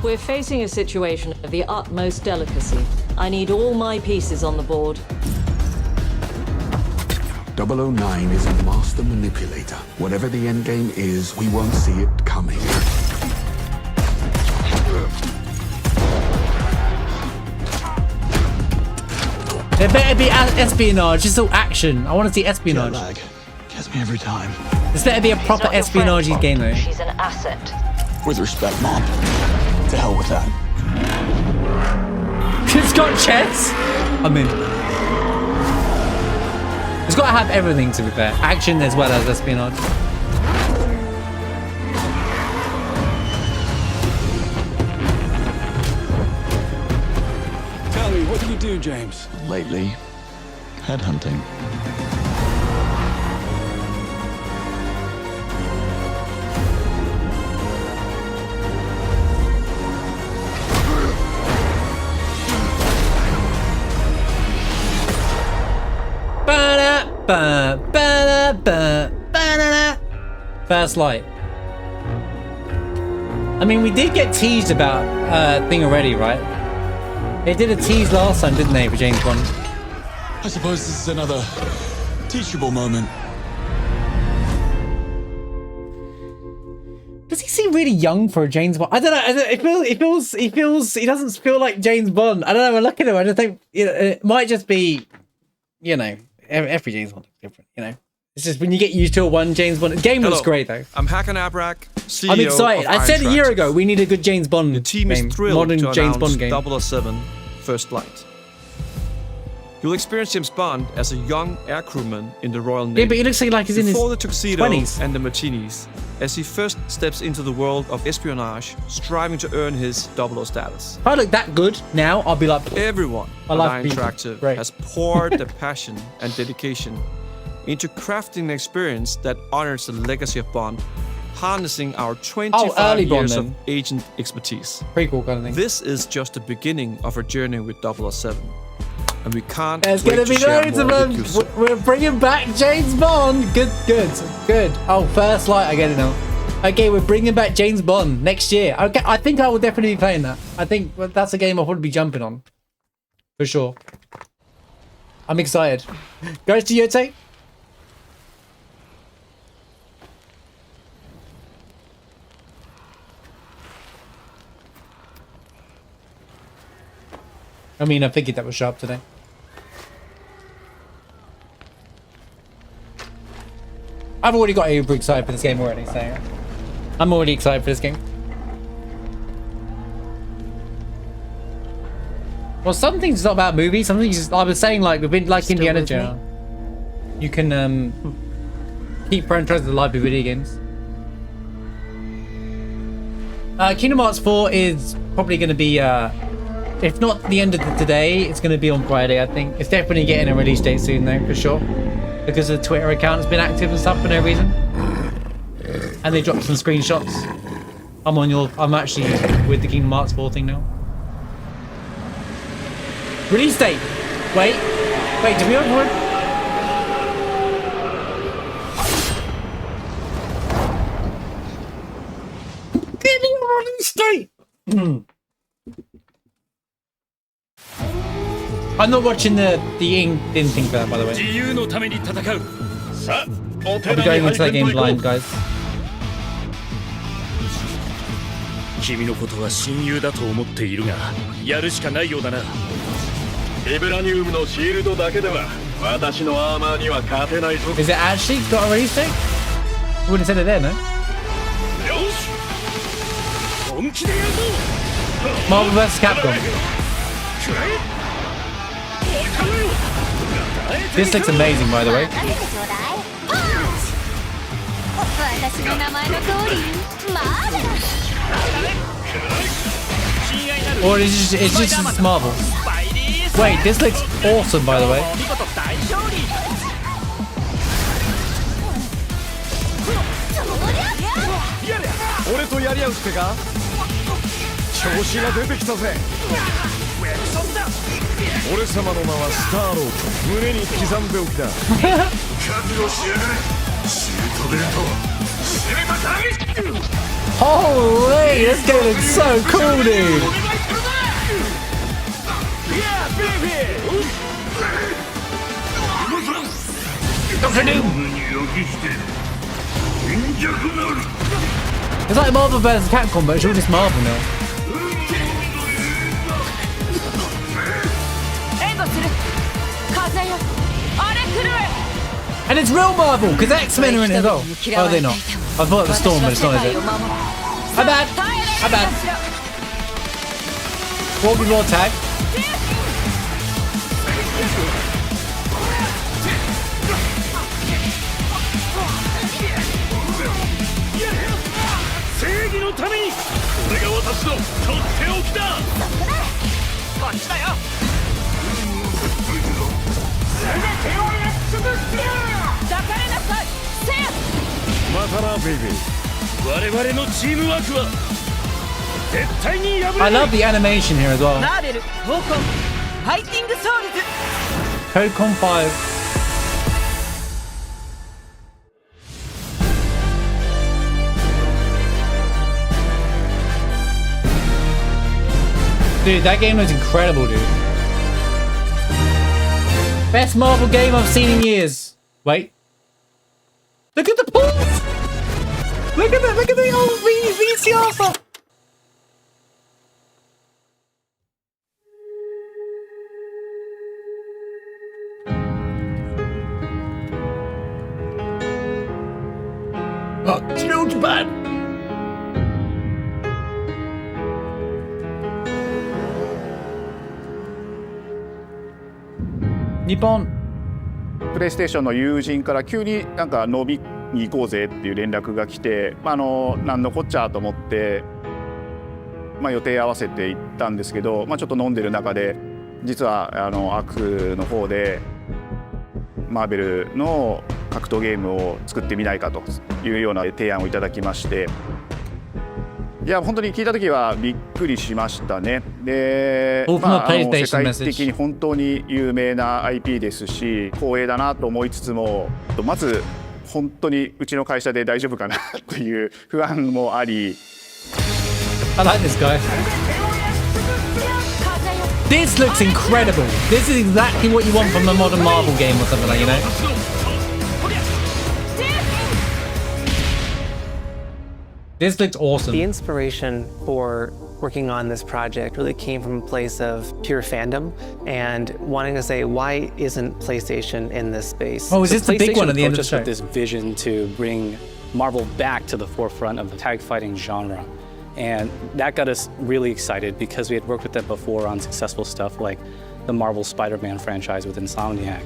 We're facing a situation of the utmost delicacy. I need all my pieces on the board. 009 is a master manipulator. Whatever the endgame is, we won't see it coming. There better be espionage. It's all action. I want to see espionage. Jet lag gets me every time. This better be a proper espionage game, though. She's an asset. With respect, Mom. To hell with that. It's got chess. I'm in. It's got to have everything, to be fair. Action as well as espionage. Tell me, what do you do, James? Lately, headhunting. First Light. I mean, we did get teased about thing already, right? They did a tease last time, didn't they, for James Bond? I suppose this is another teachable moment. really young for a James Bond? I don't know. He doesn't feel like James Bond. I don't know. I look at him. I just think, you know, it might just be, you know, every James Bond is different. You know, it's just when you get used to one James Bond. The game looks great though. I'm Hakan Abrak, CEO I'm excited. of I said a year ago we need a good James Bond The team game, is thrilled modern to James Bond game. announce 007 First Flight. You'll experience James Bond as a young air crewman in the Royal Navy. Yeah, but he looks like he's in his Before the tuxedo 20s. and the martinis, as he first steps into the world of espionage, striving to earn his 00 status. If I look that good now, I'll be like, Everyone I at love Iron people. Interactive Great. has poured their passion and dedication into crafting an experience that honors the legacy of Bond, harnessing our 25 early Bond years then. of agent expertise. Prequel kind of thing. This is just the beginning of our journey with 007. And we can't There's wait gonna to be share loads of more them. with you soon. We're bringing back James Bond. Good. Oh, First Light. I get it now. Okay, we're bringing back James Bond next year. Okay, I think I will definitely be playing that. I think that's a game I'll probably be jumping on. For sure. I'm excited. Goes to Yotei. I mean, I figured that was sharp today. I've already got uber excited for this game already, so I'm already excited for this game. Well, some things it's not about movies. Some things just, I was saying, like we've been like Still Indiana with me? Jones. You can keep franchises alive with video games. Kingdom Hearts 4 is probably going to be, if not the end of today, it's going to be on Friday, I think. It's definitely getting a release date soon, though, for sure. Because the Twitter account has been active and stuff for no reason. And they dropped some screenshots. I'm actually with the Kingdom Hearts 4 thing now. Release date! Wait, do we have one? Give me a release date! I'm not watching the in thing for that, by the way. I'll be going into that game blind, guys. 君のことは親友だと思っているが、やるしかないようだな。ビブラニウムのシールドだけでは私のアーマーには勝てないぞ。 Is it actually got a release date? We wouldn't have said it there, no? よし。本気でやるぞ。 Marvel vs. Capcom. This looks amazing, by the way. Or it's just Marvel. Wait, this looks awesome, by the way. Holy, this game looks so cool, dude. It's like Marvel vs. Capcom, but it's all just Marvel now. And it's real Marvel, because X-Men are in it as well. Oh, they're not. I thought it was Storm, but it's not, is it? My bad. My bad. What would we tag? I love the animation here as well. Tokon 5. Dude, that game was incredible, dude. Best Marvel game I've seen in years. Wait. Look at the pulls! Look at that! Look at the old VCR stuff! Oh, huge bad! Nippon. プレイステーションの友人から急になんか飲みに行こうぜっていう連絡が来て、なんのこっちゃと思って、予定合わせて行ったんですけど、ちょっと飲んでる中で実はアークの方でマーベルの格闘ゲームを作ってみないかというような提案をいただきまして、いや本当に聞いた時はびっくりしましたね。で、世界的に本当に有名な IP ですし光栄だなと思いつつも、まず本当にうちの会社で大丈夫かなという不安もあり。I like this guy. This looks incredible. This is exactly what you want from a modern Marvel game or something like, you know? This looks awesome. The inspiration for working on this project really came from a place of pure fandom and wanting to say, why isn't PlayStation in this space? Oh, is this the big one at the end of the show? With this vision to bring Marvel back to the forefront of the tag fighting genre. And that got us really excited because we had worked with them before on successful stuff like the Marvel Spider-Man franchise with Insomniac.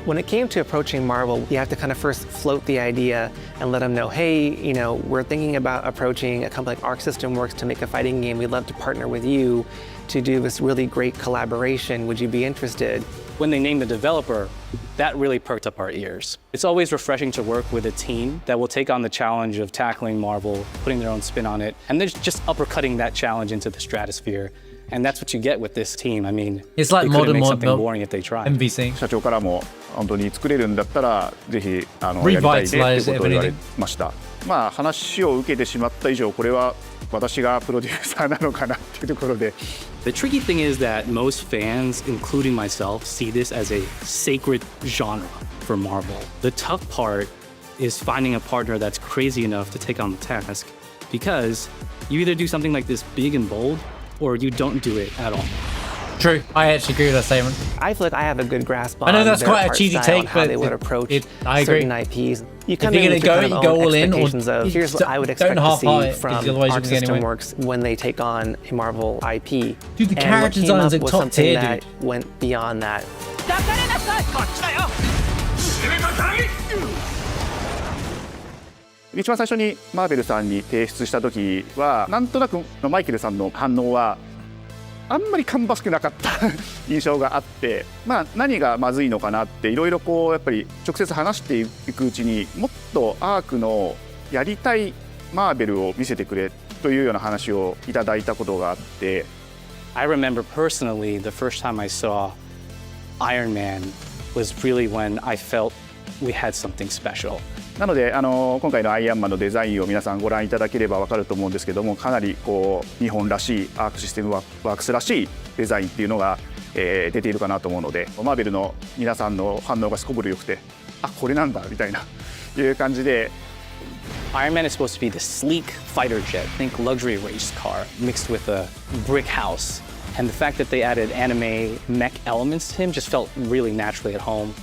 When it came to approaching Marvel, you have to kind of first float the idea and let them know, hey, we're thinking about approaching a company like Arc System Works to make a fighting game. We'd love to partner with you to do this really great collaboration. Would you be interested? When they named the developer, that really perked up our ears. It's always refreshing to work with a team that will take on the challenge of tackling Marvel, putting their own spin on it, and then just uppercutting that challenge into the stratosphere. And that's what you get with this team. I mean, it's like modern something boring if they try. MVC. 社長からも本当に作れるんだったらぜひやりたいねってことを言われました。話を受けてしまった以上これは私がプロデューサーなのかなっていうところで。The tricky thing is that most fans, including myself, see this as a sacred genre for Marvel. The tough part is finding a partner that's crazy enough to take on the task, because you either do something like this big and bold, or you don't do it at all. True, I actually agree with that statement. I feel like I have a good grasp on I know that's their quite a art cheesy style take, and how but they would approach I agree. certain IPs. You If come you're in with gonna your go, kind you of go own all in, or expectations of here's what I would expect to see from Arc System Works when they take on a Marvel IP. Dude, the and character what came designs up are was top something tier, that dude. went beyond that. 一番最初にマーベルさんに提出した時はなんとなくマイケルさんの反応はあんまり芳しくなかった印象があって、何がまずいのかなっていろいろやっぱり直接話していくうちにもっとアークのやりたいマーベルを見せてくれというような話をいただいたことがあって。I remember personally the first time I saw Iron Man was really when I felt we had something special. なので今回のアイアンマンのデザインを皆さんご覧いただければ分かると思うんですけども、かなり日本らしいアークシステムワークスらしいデザインっていうのが、出ているかなと思うので、マーベルの皆さんの反応がすこぶるよくて、あ、これなんだみたいないう感じで。Iron Man is supposed to be the sleek fighter jet, think luxury race car mixed with a brick house. And the fact that they added anime mech elements to him just felt really naturally at home.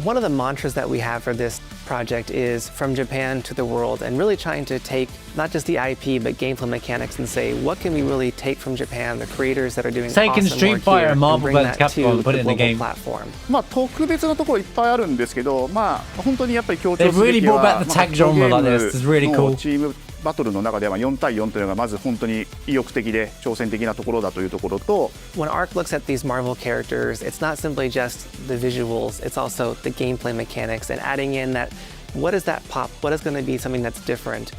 One of the mantras that we have for this project is from Japan to the world, and really trying to take not just the IP but gameplay mechanics and say what can we really take from Japan, the creators that are doing Taking awesome Street work Fighter here, and Marvel and bring vs. that Capcom and to put the it in the global game. platform. 特別なところいっぱいあるんですけど、本当にやっぱり強調 They've すべ really き brought は back the tag genre like this. It's really の cool. チームバトルの中では4対4というのがまず本当に意欲的で挑戦的なところだというところと。When Arc looks at these Marvel characters, it's not simply just the visuals, it's also the gameplay mechanics and adding in that what is that pop? What is going to be something that's different?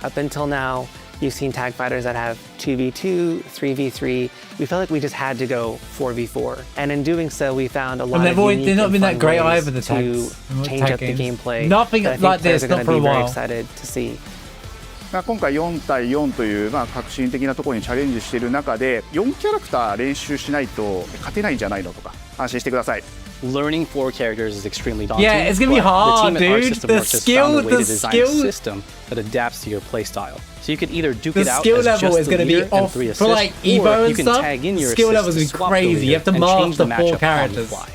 Up until now, you've seen tag fighters that have 2v2, 3v3. We felt like we just had to go 4v4. And in doing so, we found a lot of unique they've not been that great ways either, the to tags. change up the gameplay. Nothing that I think like players this, are going not to for a be very while. excited to see. 今回4対4という革新的なところにチャレンジしている中で4キャラクター練習しないと勝てないんじゃないのとか安心してください。learning 4 characters is extremely daunting. Yeah, it's gonna be but hard, the team at Arc dude. System The Works has found a way to design a skill, system that adapts to your playstyle. So you could either duke the it out skill as level just is the going to be leader and off 3 assists, for like or Evo you and can stuff. tag in your Skill assists levels and is swap the crazy. You leader have to and change master the 4 matchup on the characters. fly.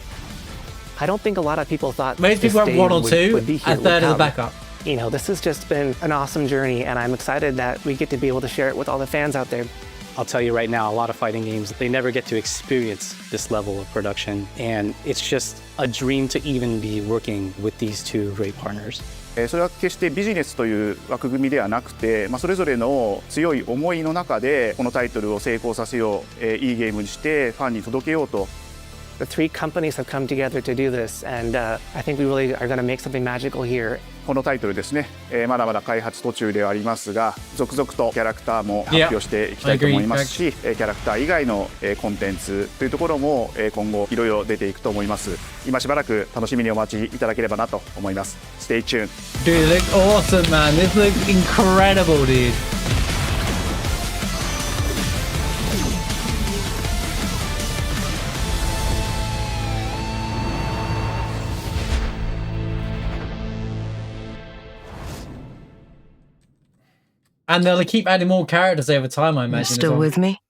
I don't think a lot of people thought Most this people have day 1 or would 2, be here a third would of the come. backup. You know, this has just been an awesome journey, and I'm excited that we get to be able to share it with all the fans out there. I'll tell you right now, a lot of fighting games, they never get to experience this level of production, and it's just a dream to even be working with these 2 great partners. それは決してビジネスという枠組みではなくて、それぞれの強い思いの中でこのタイトルを成功させよう、いいゲームにしてファンに届けようと。The 3 companies have come together to do this, and I think we really are going to make something magical here. このタイトルですね、まだまだ開発途中ではありますが、続々とキャラクターも発表していきたいと思いますし、キャラクター以外のコンテンツというところも今後いろいろ出ていくと思います。今しばらく楽しみにお待ちいただければなと思います。Stay tuned. Dude, it looks awesome, man. This looks incredible, dude. And they'll keep adding more characters over time, I imagine. Still with me?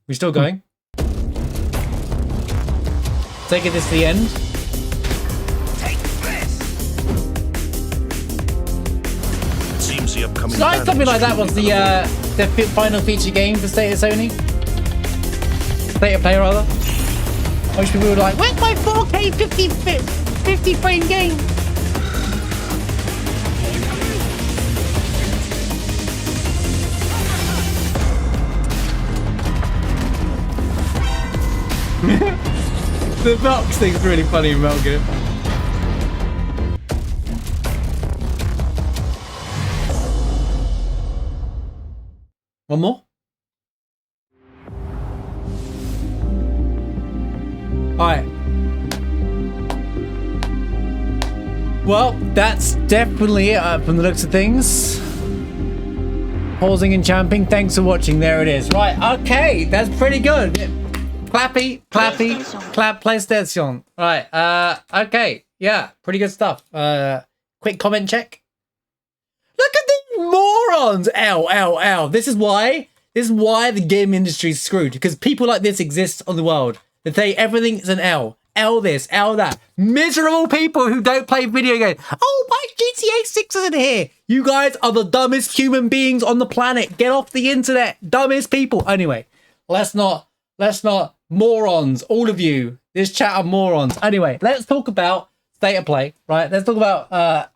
We still going? Taking this to the end. Seems the upcoming Like something like that was the final feature game for State of Sony. State of Play rather. Most people were like, "Where's my 4K 50 frame game?" The box thing's really funny in Metal Gear. One more? Alright. Well, that's definitely it from the looks of things. Pausing and champing. Thanks for watching. There it is. Right, okay. That's pretty good. Clappy, clappy, clap, PlayStation. Right, okay. Yeah, pretty good stuff. Quick comment check. Look at these morons! L. This is why the game industry is screwed. Because people like this exist on the world. They say everything is an L. L this, L that. Miserable people who don't play video games. Oh, my GTA 6 isn't here. You guys are the dumbest human beings on the planet. Get off the internet. Dumbest people. Anyway, let's not. Morons, all of you. This chat are morons. Anyway, let's talk about State of Play, right? Let's talk about,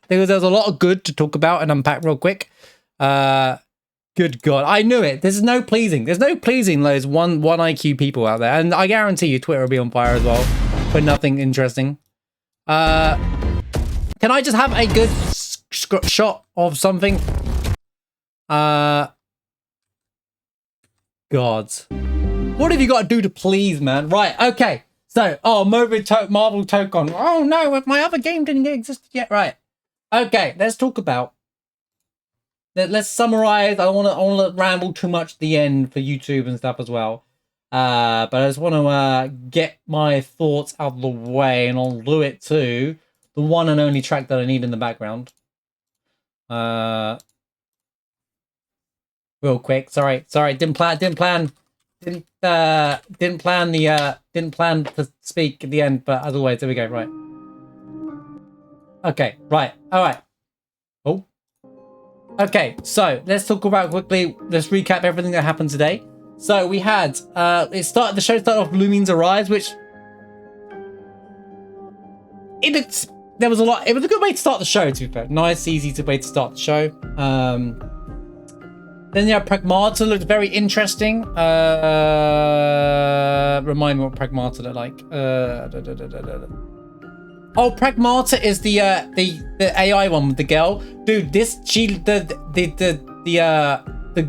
there's a lot of good to talk about and unpack real quick. Good God, I knew it. There's no pleasing those one IQ people out there. And I guarantee you Twitter will be on fire as well for nothing interesting. Can I just have a good shot of something? Gods. What have you got to do to please, man? Right, okay. So, Marvel Tokon. Oh no, my other game didn't exist yet. Right. Okay, let's talk about. Let's summarize. I don't want to ramble too much at the end for YouTube and stuff as well. But I just want to get my thoughts out of the way, and I'll do it to the one and only track that I need in the background. Real quick. Sorry. Didn't plan to speak at the end, but as always, there we go. Right. Okay. Right. All right. Oh. Okay. So let's talk about quickly. Let's recap everything that happened today. So we had the show started off Lumines Arise, which there was a lot. It was a good way to start the show. To be fair, nice, easy way to start the show. Then yeah, Pragmata looked very interesting. Remind me what Pragmata looked like. Oh, Pragmata is the AI one with the girl. Dude, the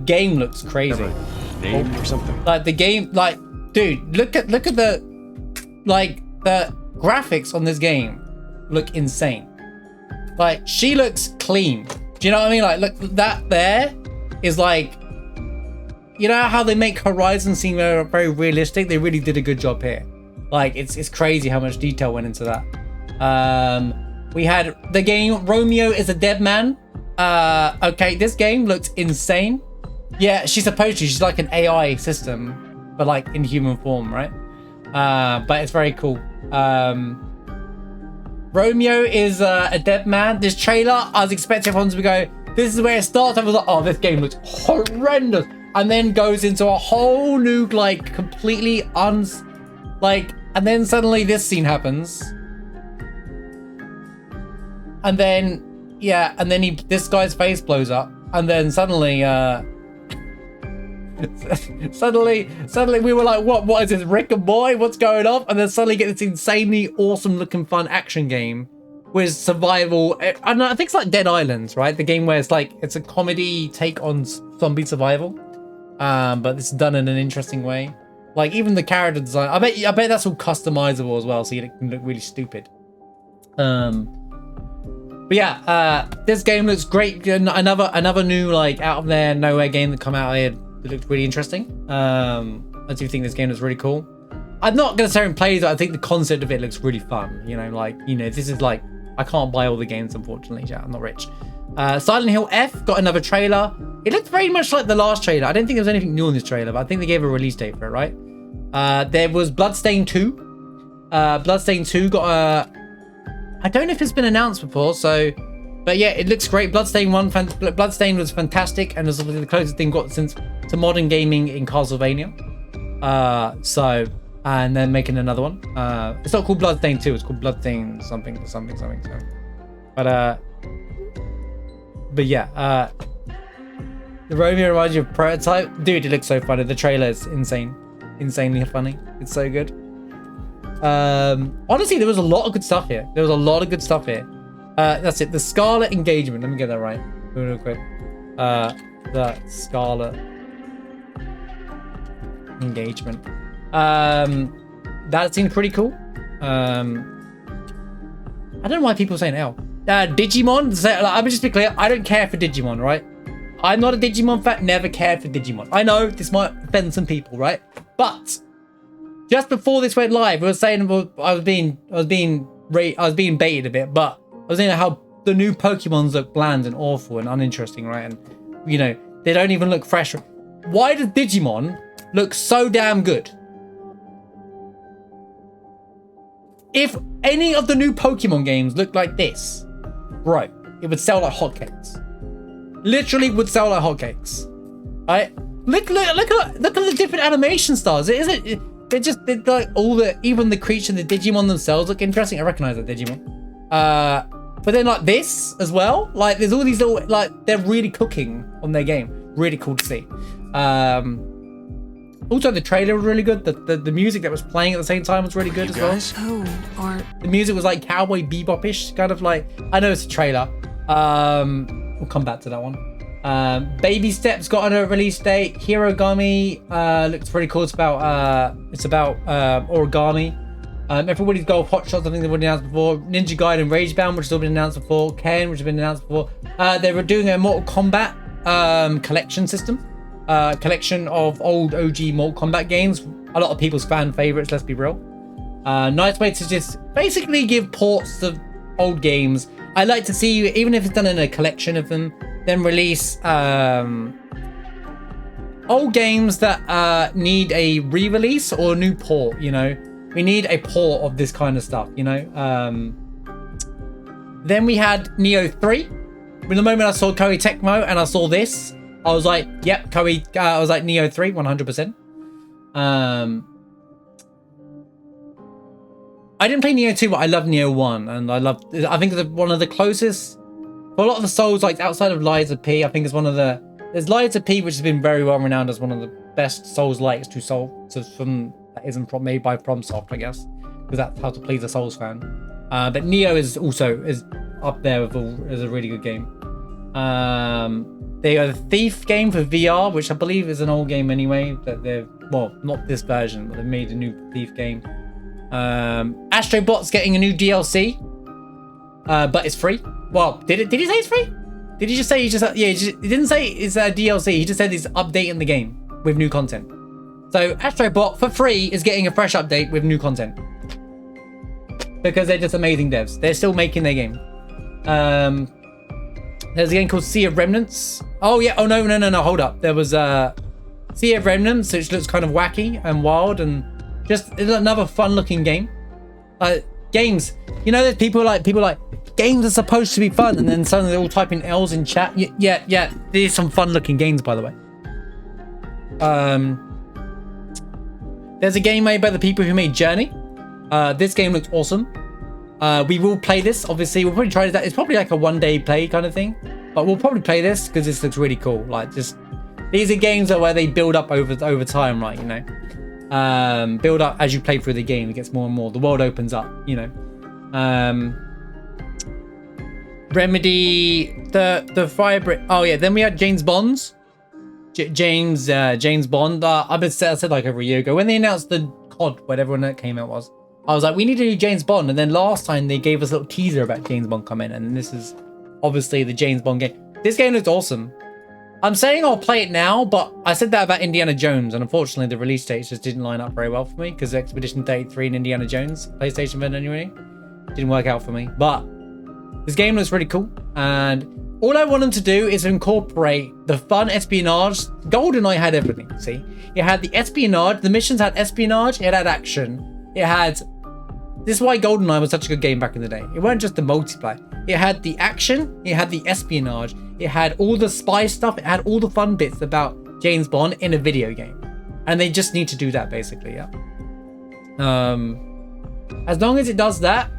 game looks crazy. Name or something. Like the game, like dude, look at the graphics on this game look insane. Like she looks clean. Do you know what I mean? Like look, that there is like, you know how they make Horizon seem very realistic? They really did a good job here. Like, it's crazy how much detail went into that. We had the game Romeo is a Deadman. Okay, this game looks insane. Yeah, she's like an AI system, but like in human form, right? But it's very cool. Romeo is a Deadman. This trailer, I was expecting everyone to go, this is where it starts. I was like, oh, this game looks horrendous. And then goes into a whole new, like, completely and then suddenly this scene happens. And then, yeah, and then this guy's face blows up. And then suddenly, suddenly we were like, what is this, Rick and Morty? What's going on? And then suddenly get this insanely awesome looking fun action game with survival. I think it's like Dead Island, right? The game where it's a comedy take on zombie survival. But it's done in an interesting way. Like, even the character design, I bet that's all customizable as well, so you can look really stupid. But yeah, this game looks great. Another new, like, out of there, nowhere game that come out here that looked really interesting. I do think this game is really cool. I'm not gonna say and play it, I think the concept of it looks really fun. You know, like, this is like, I can't buy all the games, unfortunately. Yeah, I'm not rich. Silent Hill F got another trailer. It looked very much like the last trailer. I don't think there was anything new in this trailer, but I think they gave a release date for it, right? There was Bloodstained 2. Bloodstained 2 got a... I don't know if it's been announced before, so... But yeah, it looks great. Bloodstained was fantastic, and was the closest thing got since to modern gaming in Castlevania. And then making another one. It's not called Bloodstained 2, it's called Bloodstained something. So. But yeah, the Romeo reminds you of Prototype. Dude, it looks so funny. The trailer is insanely funny. It's so good. Honestly, there was a lot of good stuff here. That's it. The Scarlet engagement. Let me get that right real quick. The Scarlet engagement. That seemed pretty cool. I don't know why people are saying L. Digimon. I'm just be clear. I don't care for Digimon, right? I'm not a Digimon fan. Never cared for Digimon. I know this might offend some people, right? But just before this went live, I was saying I was being baited a bit, but I was saying how the new Pokemons look bland and awful and uninteresting, right? And they don't even look fresh. Why does Digimon look so damn good? If any of the new Pokemon games looked like this, bro, it would sell like hotcakes. Literally would sell like hotcakes. Right? Look at the different animation styles. They're like even the creature, the Digimon themselves look interesting. I recognize that Digimon. But then like this as well. Like there's all these little, like they're really cooking on their game. Really cool to see. Also, the trailer was really good. The music that was playing at the same time was really good as well. The music was like cowboy bebop-ish, kind of like. I know it's a trailer. We'll come back to that one. Baby Steps got a release date. Hirogami looks pretty cool. It's about origami. Everybody's Golf Hot Shots, I think they've already announced before. Ninja Gaiden Ragebound, which has all been announced before. Cairn, which has been announced before. They were doing a Mortal Kombat collection system. Collection of old OG Mortal Kombat games. A lot of people's fan favorites, let's be real. Nice way to just basically give ports of old games. I like to see, even if it's done in a collection of them, then release old games that need a re-release or a new port, We need a port of this kind of stuff, Then we had Nioh 3. From the moment I saw Koei Tecmo and I saw this, I was like, yep, Koei, I was like Nioh 3, 100%. I didn't play Nioh 2, but I love Nioh 1. And I think it's one of the closest, for a lot of the Souls, like outside of Lies of P, I think it's one of the, there's Lies of P, which has been very well renowned as one of the best Souls-likes that isn't made by FromSoft, I guess. Because that's how to please a Souls fan. But Nioh is up there as a really good game. They got a Thief game for VR, which I believe is an old game anyway. That not this version, but they made a new Thief game. Astro Bot's getting a new DLC, but it's free. Well, did he say it's free? Did he just say he didn't say it's a DLC. He just said he's updating the game with new content. So Astro Bot for free is getting a fresh update with new content. Because they're just amazing devs. They're still making their game. There's a game called Sea of Remnants. Oh yeah, oh no, hold up. There was Sea of Remnants, which looks kind of wacky and wild and just another fun looking game. Games, you know, there's people like games are supposed to be fun, and then suddenly they're all typing L's in chat. Yeah, these are some fun looking games, by the way. There's a game made by the people who made Journey. This game looks awesome. We will play this, obviously. We'll probably try that. It's probably like a one-day play kind of thing, but we'll probably play this because this looks really cool. Like, just these are games where they build up over time, right? You know, build up as you play through the game. It gets more and more. The world opens up. You know, Remedy, the Firebreak. Oh yeah, then we had James Bond's. James Bond. I said like over a year ago when they announced the COD, whatever when that came out was. I was like, we need to do James Bond, and then last time they gave us a little teaser about James Bond coming, and this is obviously the James Bond game. This game looks awesome. I'm saying I'll play it now, but I said that about Indiana Jones, and unfortunately the release dates just didn't line up very well for me because Expedition 33 and Indiana Jones PlayStation version anyway didn't work out for me. But this game looks really cool, and all I want them to do is incorporate the fun espionage. GoldenEye had everything. See, it had the espionage. The missions had espionage. It had action. It had. This is why GoldenEye was such a good game back in the day. It wasn't just the multiplayer. It had the action. It had the espionage. It had all the spy stuff. It had all the fun bits about James Bond in a video game. And they just need to do that, basically, yeah. As long as it does that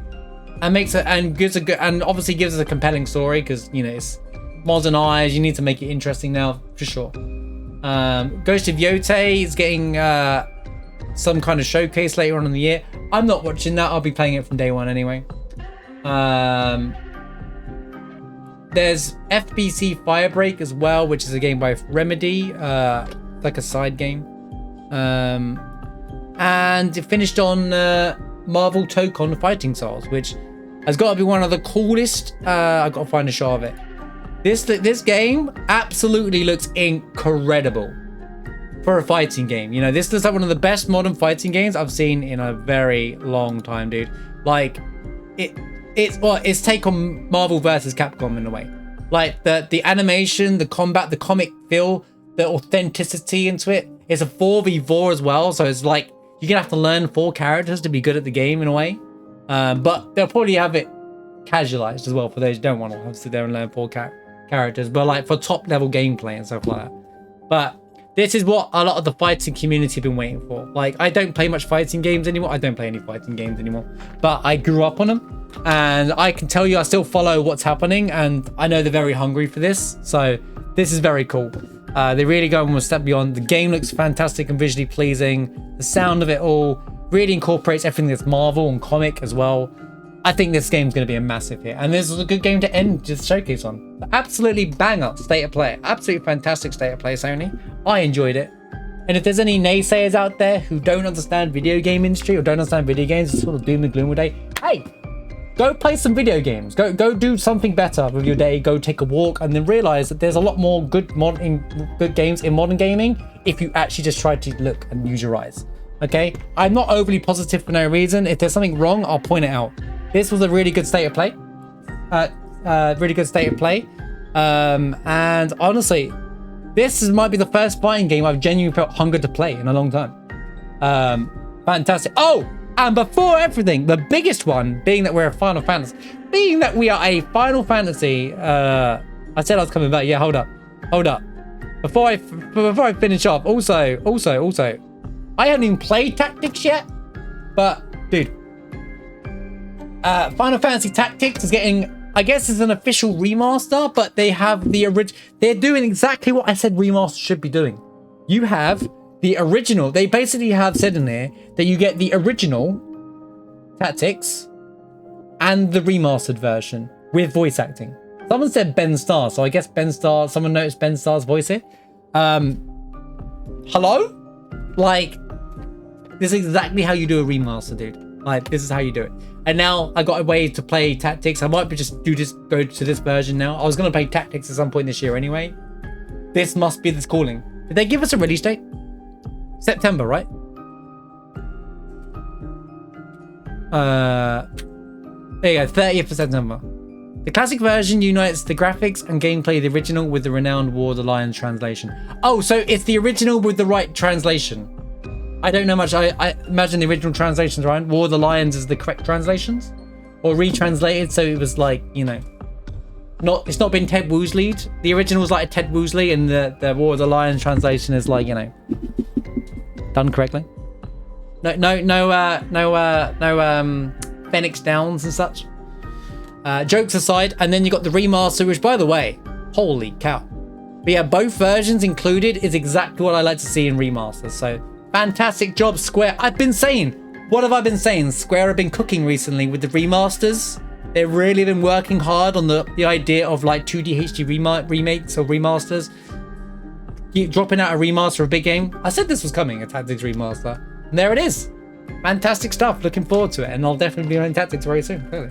and makes it and gives a good and obviously gives us a compelling story, because you know it's modern eyes. You need to make it interesting now for sure. Ghost of Yotei is getting some kind of showcase later on in the year. I'm not watching that. I'll be playing it from day one anyway. There's FBC Firebreak as well, which is a game by Remedy, like a side game. And it finished on Marvel Tokon Fighting Styles, which has got to be one of the coolest. I've got to find a shot of it. This game absolutely looks incredible for a fighting game. You know, this looks like one of the best modern fighting games I've seen in a very long time, dude. Like, it's take on Marvel versus Capcom in a way. Like the animation, the combat, the comic feel, the authenticity into it. It's a 4v4 as well, so it's like you're gonna have to learn 4 characters to be good at the game in a way. But they'll probably have it casualized as well for those who don't want to have to sit there and learn 4 characters, but like for top level gameplay and stuff like that. But this is what a lot of the fighting community have been waiting for. Like, I don't play much fighting games anymore. I don't play any fighting games anymore, but I grew up on them, and I can tell you I still follow what's happening, and I know they're very hungry for this. So this is very cool. They really go one step beyond. The game looks fantastic and visually pleasing. The sound of it all really incorporates everything that's Marvel and comic as well. I think this game's going to be a massive hit, and this is a good game to end this showcase on. Absolutely banger state of play. Absolutely fantastic state of play, Sony. I enjoyed it. And if there's any naysayers out there who don't understand video game industry or don't understand video games, it's sort of doom and gloom all day, hey, go play some video games. Go do something better with your day. Go take a walk, and then realize that there's a lot more good games in modern gaming if you actually just try to look and use your eyes. Okay, I'm not overly positive for no reason. If there's something wrong, I'll point it out. This was a really good state of play. Really good state of play. And honestly, this might be the first fighting game I've genuinely felt hunger to play in a long time. Fantastic. Oh, and before everything, the biggest one being that we're a Final Fantasy. Being that we are a Final Fantasy. I said I was coming back. Yeah, hold up. Before I finish off, also, I haven't even played Tactics yet, but dude, Final Fantasy Tactics is getting, I guess it's an official remaster, but they have the original. They're doing exactly what I said remaster should be doing. You have the original. They basically have said in there that you get the original Tactics and the remastered version with voice acting. Someone said Ben Starr, so I guess Ben Starr, someone noticed Ben Starr's voice here. Hello? Like, this is exactly how you do a remaster, dude. Like, this is how you do it. And now I got a way to play Tactics. I might just go to this version now. I was going to play Tactics at some point this year anyway. This must be this calling. Did they give us a release date? September, right? There you go, 30th of September. The classic version unites the graphics and gameplay of the original with the renowned War of the Lions translation. Oh, so it's the original with the right translation. I don't know much. I imagine the original translations, right? War of the Lions is the correct translations? Or retranslated, so it was like, you know, it's not been Ted Woosley'd. The original was like a Ted Woosley, and the War of the Lions translation is like, you know, done correctly. No Phoenix Downs and such. Jokes aside, and then you got the remaster, which, by the way, holy cow. But yeah, both versions included is exactly what I like to see in remasters. So fantastic job, Square. I've been saying, what have I been saying? Square have been cooking recently with the remasters. They've really been working hard on the idea of like 2D HD remakes or remasters. Keep dropping out a remaster of a big game. I said this was coming, a Tactics remaster. And there it is. Fantastic stuff. Looking forward to it. And I'll definitely be on Tactics very soon, clearly.